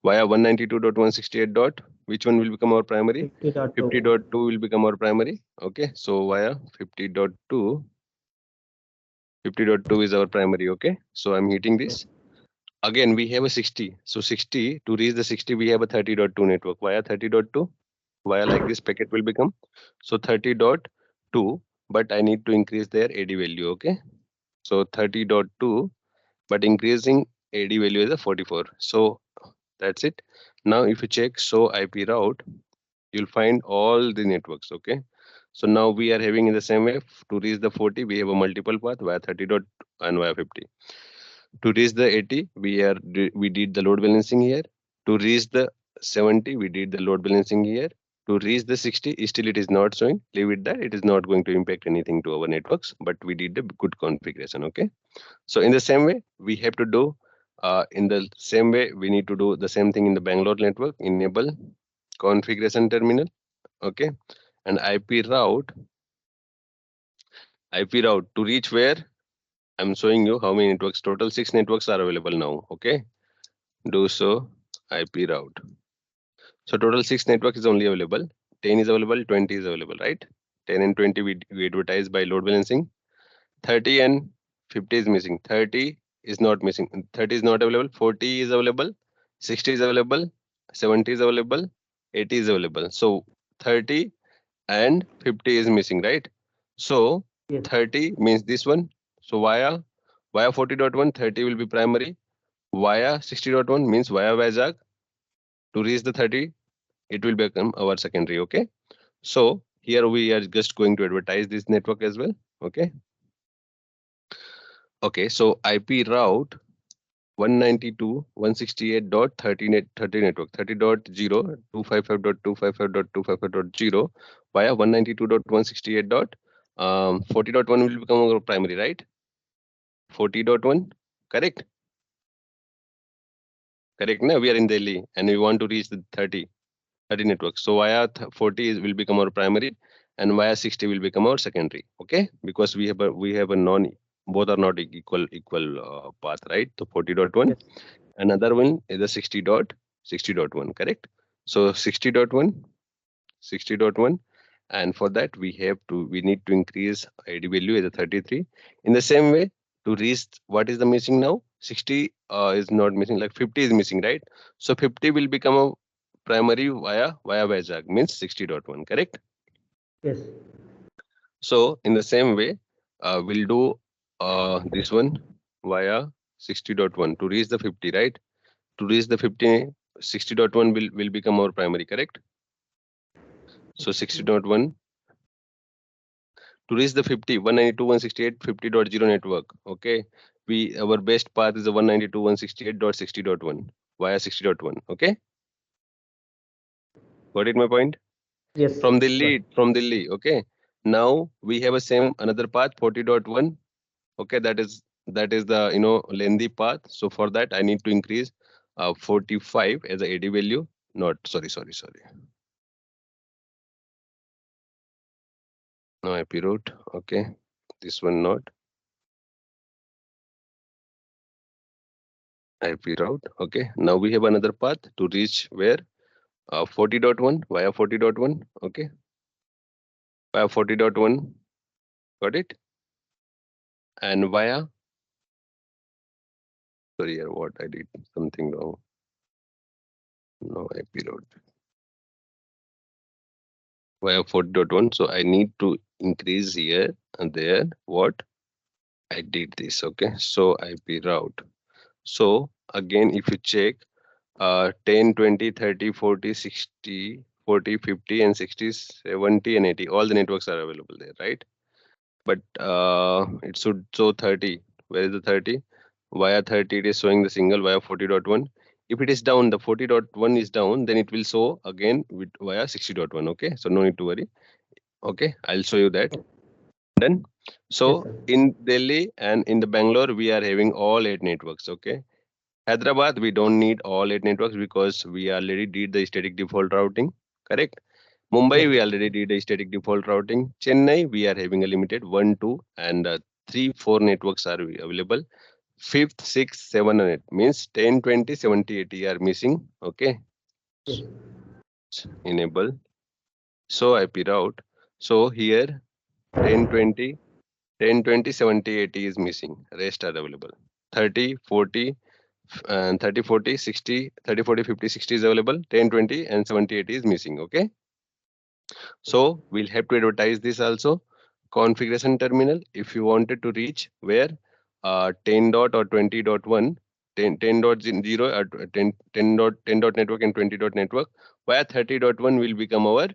via 192.168. Which one will become our primary? 50.2. 50.2 will become our primary. Okay, so via 50.2, 50.2 is our primary. Okay, so I'm hitting this. Again, we have a 60. So 60, to reach the 60, we have a 30.2 network. Via 30.2, via like this packet will become. So 30.2, but I need to increase their AD value. Okay, so 30.2, but increasing AD value is a 44. So that's it. Now if you check show IP route, you'll find all the networks. Okay, so now we are having in the same way to reach the 40, we have a multiple path via 30 dot and via 50. To reach the 80, we did the load balancing here. To reach the 70, we did the load balancing here. To reach the 60, still it is not showing. Leave it that it is not going to impact anything to our networks, but we did the good configuration. Okay, so in the same way, we have to do in the same way, we need to do the same thing in the Bangalore network, enable configuration terminal. Okay, and IP route to reach where I'm showing you how many networks, total 6 networks are available now. Okay, do so IP route. So total 6 network is only available, 10 is available, 20 is available, right? 10 and 20 we advertise by load balancing. 30 and 50 is missing. 30 is not missing. 30 is not available. 40 is available. 60 is available. 70 is available. 80 is available. So 30 and 50 is missing, right? So Yes. 30 means this one. So via 40.1, 30 will be primary. Via 60.1 means via Vizag. To reach the 30, it will become our secondary. Okay. So here we are just going to advertise this network as well. Okay. Okay, so IP route 192.168.30 network 30.0 255.255.255.0 via 192.168.40.1 will become our primary, right? 40.1, correct? Correct. Now we are in Delhi and we want to reach the 30 network. So via 40 will become our primary and via 60 will become our secondary. Okay, because we have a non, both are not equal path, right? So 40.1. Yes. Another one is the 60.1, correct? So 60.1, and for that we need to increase ID value as a 33. In the same way, to reach what is the missing now? 60 is not missing, like 50 is missing, right? So 50 will become a primary via Vizag, means 60.1, correct? Yes. So in the same way, we'll do this one via 60.1 to reach the 50, right? To reach the 50, 60.1 will become our primary, correct? So 60.1 to reach the 50, 192.168.50.0 network. Okay, our best path is the 192.168.60.1 via 60.1. Okay, got it my point? Yes. From Delhi. Okay, now we have a same another path 40.1. Okay, that is the lengthy path. So for that I need to increase 45 as a AD value. Not sorry. No IP route. Okay, this one not IP route. Okay, now we have another path to reach where 40.1 via 40.1. Okay, via 40.1. Got it? And via sorry here, what I did something wrong. No IP route via 40.1. So I need to increase here and there. What I did this. Okay, so IP route. So again, if you check 10, 20, 30, 40, 60, 40, 50 and 60, 70 and 80, all the networks are available there, right? But it should show 30. Where is the 30? Via 30, it is showing the single via 40.1. If it is down, the 40.1 is down, then it will show again with via 60.1. Okay, so no need to worry. Okay, I'll show you that. Done. So Yes, sir. in Delhi and in the Bangalore, we are having all 8 networks. Okay. Hyderabad, we don't need all 8 networks because we already did the static default routing, correct? Mumbai, Yes. we already did the static default routing. Chennai, we are having a limited 1, 2, and 3, 4 networks are available. 5th, 6th, 7 and 8 means 10, 20, 70, 80 are missing. Okay. Yes. Enable. So IP route. So here 10, 20, 10, 20, 70, 80 is missing. Rest are available. 30, 40 and 30, 40, 60, 30, 40, 50, 60 is available. 10, 20 and 70, 80 is missing. Okay. So we'll have to advertise this also. Configuration terminal, if you wanted to reach where 10 dot or 20.1, 10.0 or 10 dot network and 20 dot network, via 30.1 will become our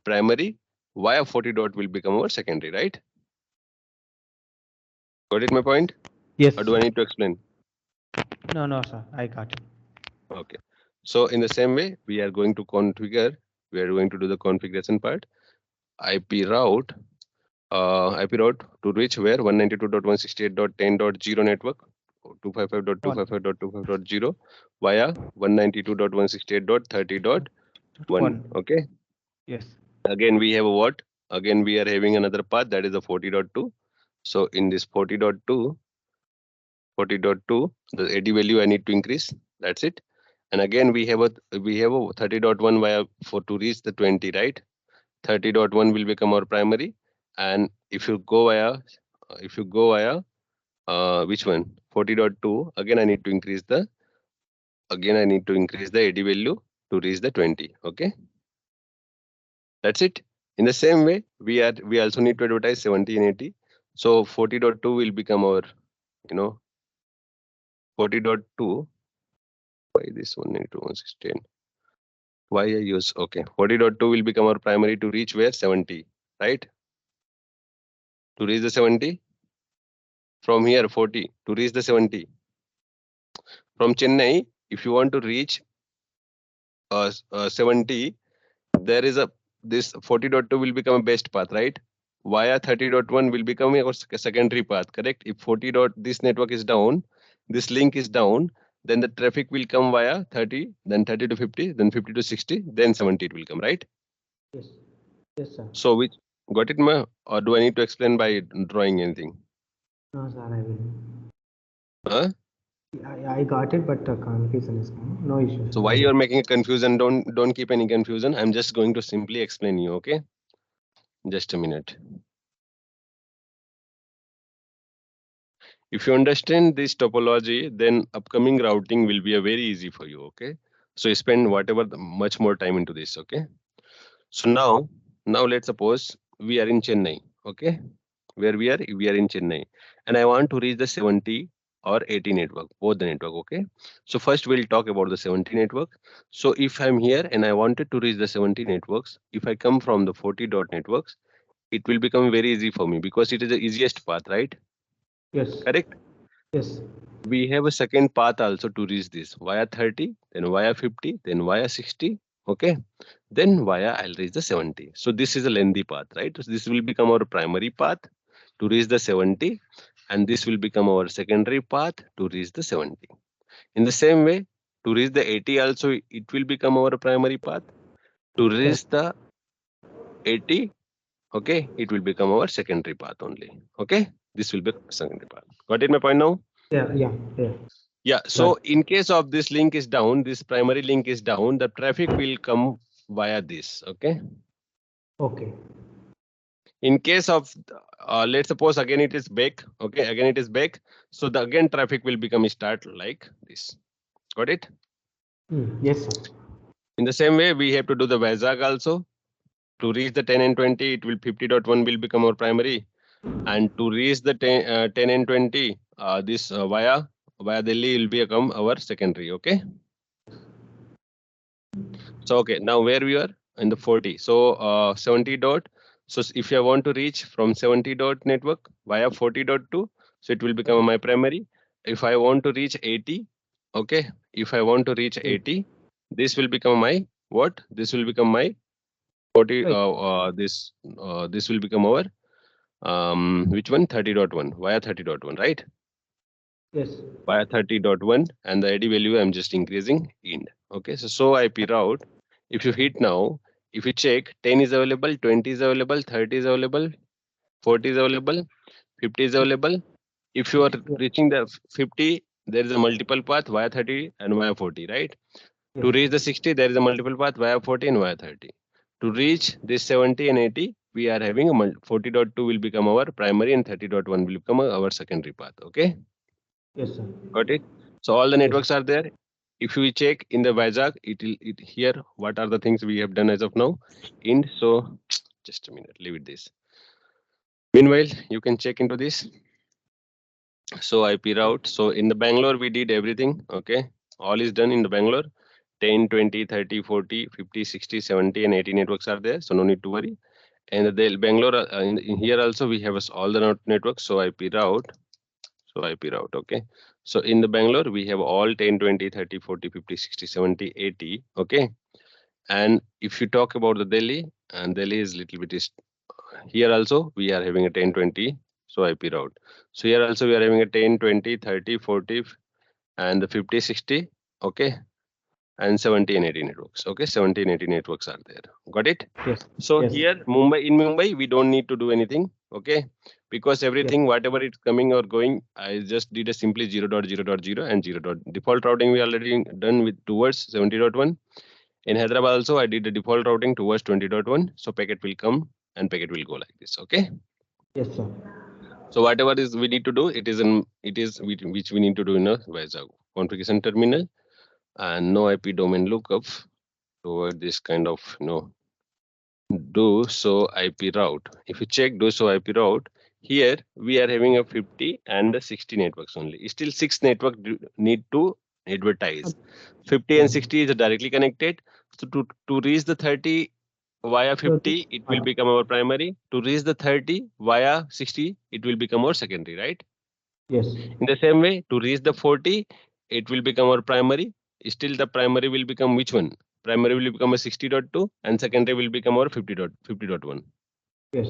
primary, via 40 dot will become our secondary, right? Got it my point? Yes. Or do I need to explain? No, sir. I got it. Okay. So in the same way, we are going to configure, we are going to do the configuration part. IP route to reach where 192.168.10.0 network, 255.255.255.0 via 192.168.30.1. Okay. Yes. Again, we have a what? Again, we are having another path that is a 40.2. So in this 40.2, the AD value I need to increase. That's it. And again, we have a 30.1 via for to reach the 20, right? 30.1 will become our primary. And if you go via which one? 40.2, again I need to increase the AD value to reach the 20. Okay. That's it. In the same way, we also need to advertise 70 and 80. So 40.2 will become our, 40.2. Why this 192.168? Why I use, okay. 40.2 will become our primary to reach where 70, right? To reach the 70. From here 40 to reach the 70. From Chennai, if you want to reach 70, there is this 40.2 will become a best path, right? Via 30.1 will become a secondary path, correct? If 40 dot this network is down, this link is down, then the traffic will come via 30, then 30 to 50, then 50 to 60, then 70 it will come, right? Yes. Yes, sir. So which got it, ma? Or do I need to explain by drawing anything? No, sir. I will. Huh? I got it, but confusion is no issues. So why you're making a confusion? Don't keep any confusion. I'm just going to simply explain you, okay? Just a minute. If you understand this topology, then upcoming routing will be a very easy for you, okay? So you spend much more time into this, okay? So now let's suppose we are in Chennai, okay? Where we are in Chennai, and I want to reach the 70 or 80 network, both the network, okay? So first we'll talk about the 70 network. So if I'm here and I wanted to reach the 70 networks, if I come from the 40 dot networks, it will become very easy for me because it is the easiest path, right? Yes. Correct? Yes. We have a second path also to reach this via 30, then via 50, then via 60, okay? Then via I'll reach the 70. So this is a lengthy path, right? So this will become our primary path to reach the 70, and this will become our secondary path to reach the 70. In the same way, to reach the 80 also, it will become our primary path. To reach the 80, okay, it will become our secondary path only, okay? This will be secondary path. Got it my point now? Yeah. Yeah, so in case of this link is down, this primary link is down, the traffic will come via this, okay? Okay. In case of, let's suppose again it is back, okay, again it is back. So the again traffic will become start like this. Got it? Yes, sir. In the same way, we have to do the Vizag also. To reach the 10 and 20, it will 50.1 will become our primary. And to reach the 10 and 20, this via Delhi will become our secondary, okay? So, okay, now where we are in the 40. So 70 dot. So if I want to reach from 70 dot network via 40.2, so it will become my primary. If I want to reach 80, okay, if I want to reach 80, this will become my what? This will become my 40. This will become our which one? 30.1 via 30.1, right? Yes. Via 30.1, and the ID value I'm just increasing int. Okay, so IP route. If you hit now, if you check, 10 is available, 20 is available, 30 is available, 40 is available, 50 is available. If you are Yeah. reaching the 50, there is a multiple path via 30 and via 40, right? Yes, To reach sir. the 60, there is a multiple path via 40 and via 30. To reach this 70 and 80, we are having a 40.2 will become our primary and 30.1 will become our secondary path. Okay, Yes, sir. got it? So all the Yes. networks are there. If we check in the Vizag, it here what are the things we have done as of now. So just a minute, leave it this. Meanwhile, you can check into this. So IP route. So in the Bangalore, we did everything. Okay, all is done in the Bangalore. 10, 20, 30, 40, 50, 60, 70, and 80 networks are there. So no need to worry. And the Bangalore in here also we have all the networks. So IP route. So IP route. Okay. So in the Bangalore, we have all 10, 20, 30, 40, 50, 60, 70, 80. Okay. And if you talk about the Delhi, and Delhi is little bit is here also we are having a 10, 20. So IP route. So here also we are having a 10, 20, 30, 40, and the 50, 60. Okay. And 70 and 80 networks. Okay. 70 and 80 networks are there. Got it? Yes. So Yes. here in Mumbai, we don't need to do anything. Okay. Because everything, whatever it's coming or going, I just did a simply 0.0.0 and 0. Default routing we already done with towards 70.1. In Hyderabad also, I did the default routing towards 20.1. So packet will come and packet will go like this. Okay. Yes, sir. So whatever is we need to do, it is which we need to do in a Vizag configuration terminal and no IP domain lookup toward this kind of do so IP route. If you check do so IP route, here we are having a 50 and a 60 networks only. Still 6 network need to advertise. 50 and 60 is directly connected. So to reach the 30 via 50, it will become our primary. To reach the 30 via 60, it will become our secondary, right? Yes. In the same way, to reach the 40, it will become our primary. Still the primary will become which one? Primary will become a 60.2 and secondary will become our 50.1. Yes.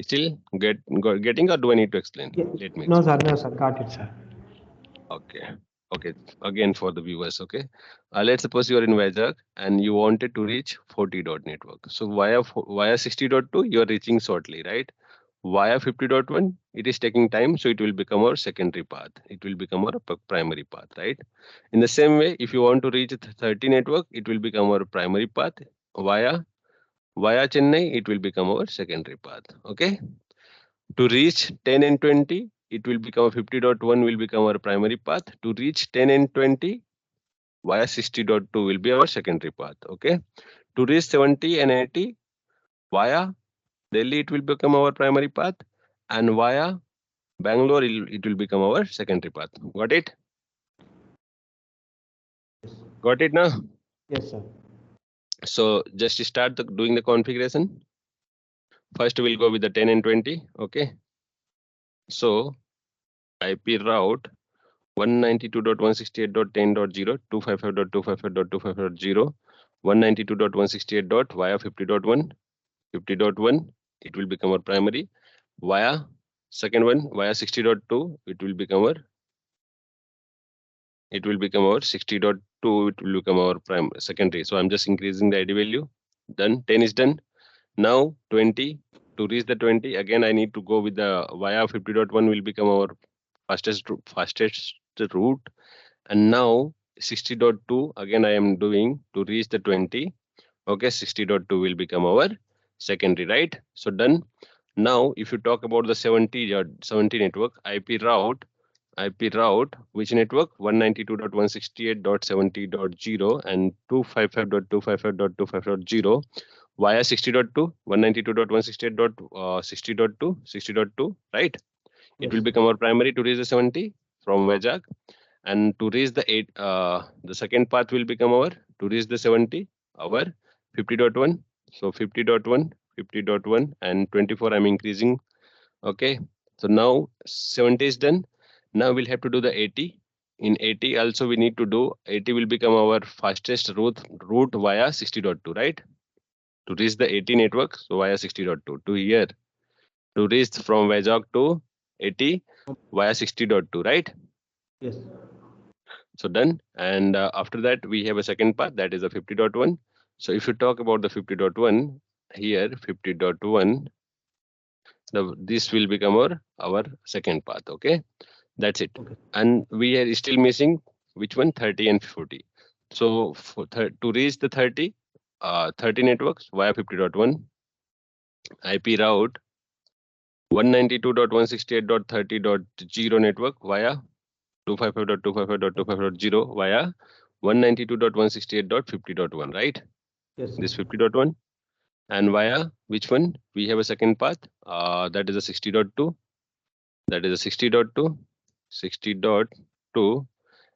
Still getting or do I need to explain? Yeah. Let me No, explain. sir. No, sir. Got it, sir. Okay. Okay. Again for the viewers. Okay. Let's suppose you are in Vizag and you wanted to reach 40 dot network. So via 60.2 you are reaching shortly, right? Via 50.1 it is taking time, so it will become our secondary path. It will become our primary path, right? In the same way, if you want to reach 30 network, it will become our primary path. Via Chennai, it will become our secondary path. Okay. To reach 10 and 20, it will become 50.1 will become our primary path. To reach 10 and 20, via 60.2 will be our secondary path. Okay. To reach 70 and 80, via Delhi, it will become our primary path. And via Bangalore, it will become our secondary path. Got it? Yes. Got it now? Yes, sir. So just start doing the configuration. First, we'll go with the 10 and 20. Okay. So IP route 192.168.10.0, 255.255.255.0, 192.168. Via 50.1, 50.1, it will become our primary. Via second one, via 60.2, it will become our 60.2, it will become our secondary. So I'm just increasing the ID value. Done. 10 is done. Now 20. To reach the 20, again I need to go with the via 50.1 will become our fastest route. And now 60.2 again I am doing to reach the 20. Okay, 60.2 will become our secondary, right? So done. Now if you talk about the 70 network, IP route, which network? 192.168.70.0 and 255.255.255.0 via 60.2, 192.168.60.2, 60.2, right? It will Yes. become our primary to reach the 70 from Vizag. And to reach the the second path will become our to reach the 70, our 50.1. So 50.1, 50.1, and 24 I'm increasing. Okay. So now 70 is done. Now we'll have to do the 80. In 80 also we need to do 80 will become our fastest route via 60.2, right? To reach the 80 network, so via 60.2 to here. To reach from Vizag to 80 via 60.2, right? Yes. So done. And after that, we have a second path that is a 50.1. So if you talk about the 50.1 here, 50.1, this will become our second path. Okay, that's it. Okay. And we are still missing which one? 30 and 40. So to reach the 30 networks via 50.1 IP route 192.168.30.0 network via 255.255.255.0 via 192.168.50.1, right? Yes, sir. This 50.1. And via which one? We have a second path, that is a 60.2, that is a 60.2, 60.2,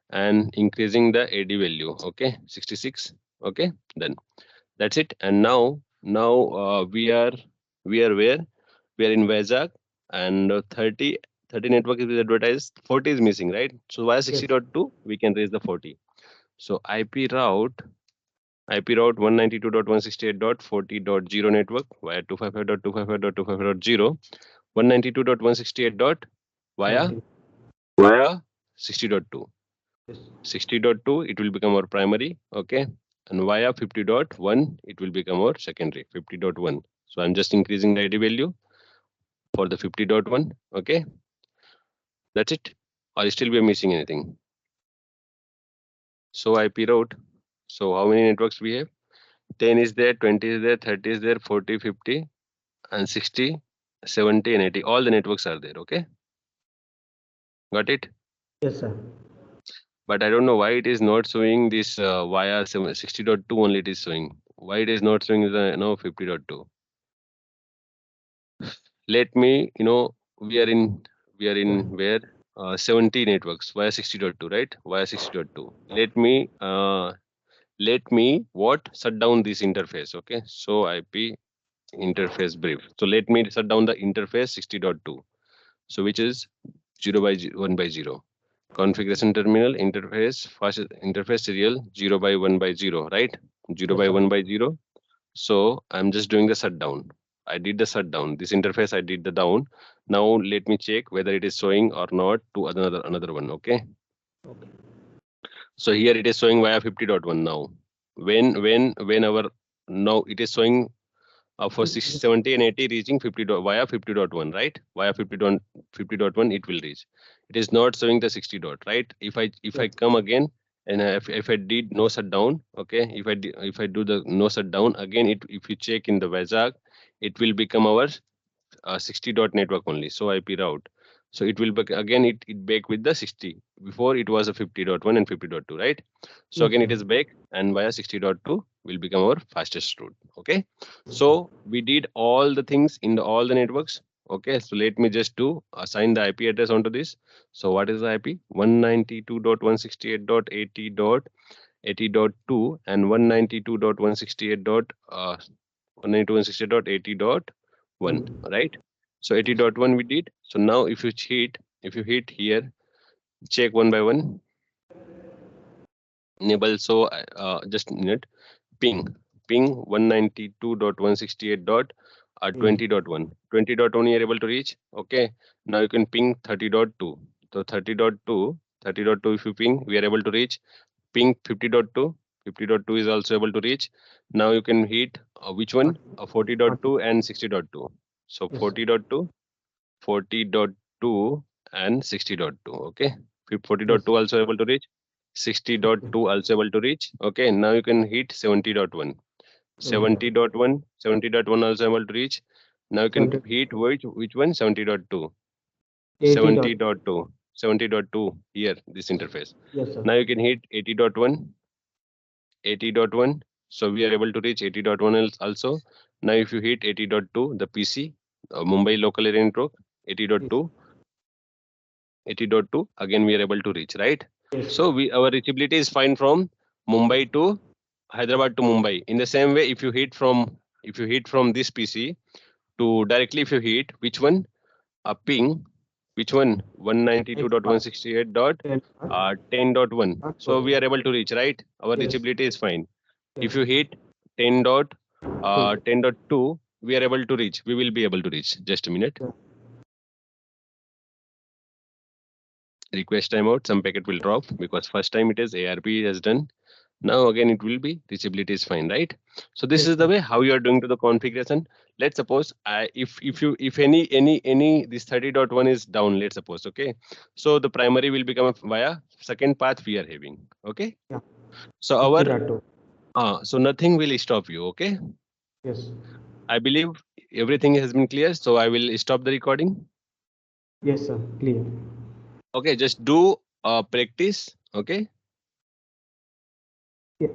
and increasing the AD value. Okay, 66. Okay, then that's it. And now we are where? We are in Vizag, and 30 network is advertised. 40 is missing, right? So via Yes. 60.2 we can raise the 40. So IP route 192.168.40.0 network via 255.255.255.0 192.168. Via 30. 60.2. Yes. 60.2 it will become our primary. Okay, and via 50.1 it will become our secondary. 50.1. So I'm just increasing the ID value for the 50.1. Okay, that's it. Or still we are missing anything? So IP route. So how many networks we have? 10 is there, 20 is there, 30 is there, 40, 50, and 60, 70, and 80. All the networks are there. Okay, got it. Yes, sir. But I don't know why it is not showing this via 60.2 only. It is showing. Why it is not showing the 50.2? Let me, we are in Yeah. where 70 networks via 60.2, right? Via 60.2. Let me what shut down this interface. Okay, so IP interface brief. So let me shut down the interface 60.2. So which is 1 by 0. Configuration terminal interface first interface serial 0 by 1 by 0, right? 0 Yes, by sir. 1 by 0. So I'm just doing the shutdown. I did the shutdown. This interface I did the down. Now let me check whether it is showing or not to another one. Okay. Okay. So here it is showing via 50.1 now. When our now it is showing for 60, 70 and 80 reaching 50 via 50.1, right? Via 50.1 it will reach. It is not showing the 60 dot, right? If I Yes. come again and if I did no shutdown, okay, if I do the no shutdown again, if you check in the Vizag, it will become our 60 dot network only. So IP route. So it will again it back with the 60. Before it was a 50.1 and 50.2, right? So Yes, again sir. it is back and via 60.2 will become our fastest route. Okay. So we did all the things in all the networks. Okay. So let me just do assign the IP address onto this. So what is the IP? 192.168.80.80.2 and 192.168.192.168.80.1, right? So 80.1 we did. So now if you hit here, check one by one. Enable. So just a minute. Ping 192.168.20.1. 20.1 you are able to reach. Okay. Now you can ping 30.2. So 30.2 if you ping, we are able to reach. Ping 50.2. 50.2 is also able to reach. Now you can hit which one? 40.2 and 60.2. So Yes, sir. 40.2, 40.2 and 60.2. Okay. Yes. 40.2 also able to reach. 60.2 also able to reach. Okay. Now you can hit 70.1. Okay, sir. 70.1, 70.1 also able to reach. Now you can 70. hit which one? 70.2. 80 dot. 70.2. 70.2 here, this interface. Yes, sir. Now you can hit 80.1. 80.1. So we are able to reach 80.1 also. Now if you hit 80.2, the PC, Mumbai local area network, Yes. 80.2, 80.2, again we are able to reach, right? Yes. So our reachability is fine from Mumbai to Hyderabad to Mumbai. In the same way, if you hit from this PC to directly, if you hit which one? A ping, which one? 192.168.10.1. So we are able to reach, right? Our Yes. reachability is fine. Yes. If you hit 10 dot Two. 10.2, we are able to reach. We will be able to reach. Just a minute. Yeah. Request timeout. Some packet will drop because first time it is ARP has done. Now again it will be reachability is fine, right? So this Yes, is the sir. way how you are doing to the configuration. Let's suppose if any this 30.1 is down, let's suppose, okay. So the primary will become via second path we are having, okay. Yeah. So our 50.2. so nothing will stop you, okay. Yes. I believe everything has been clear, so I will stop the recording. Yes, sir. Clear. Okay, just do practice, okay. Yeah.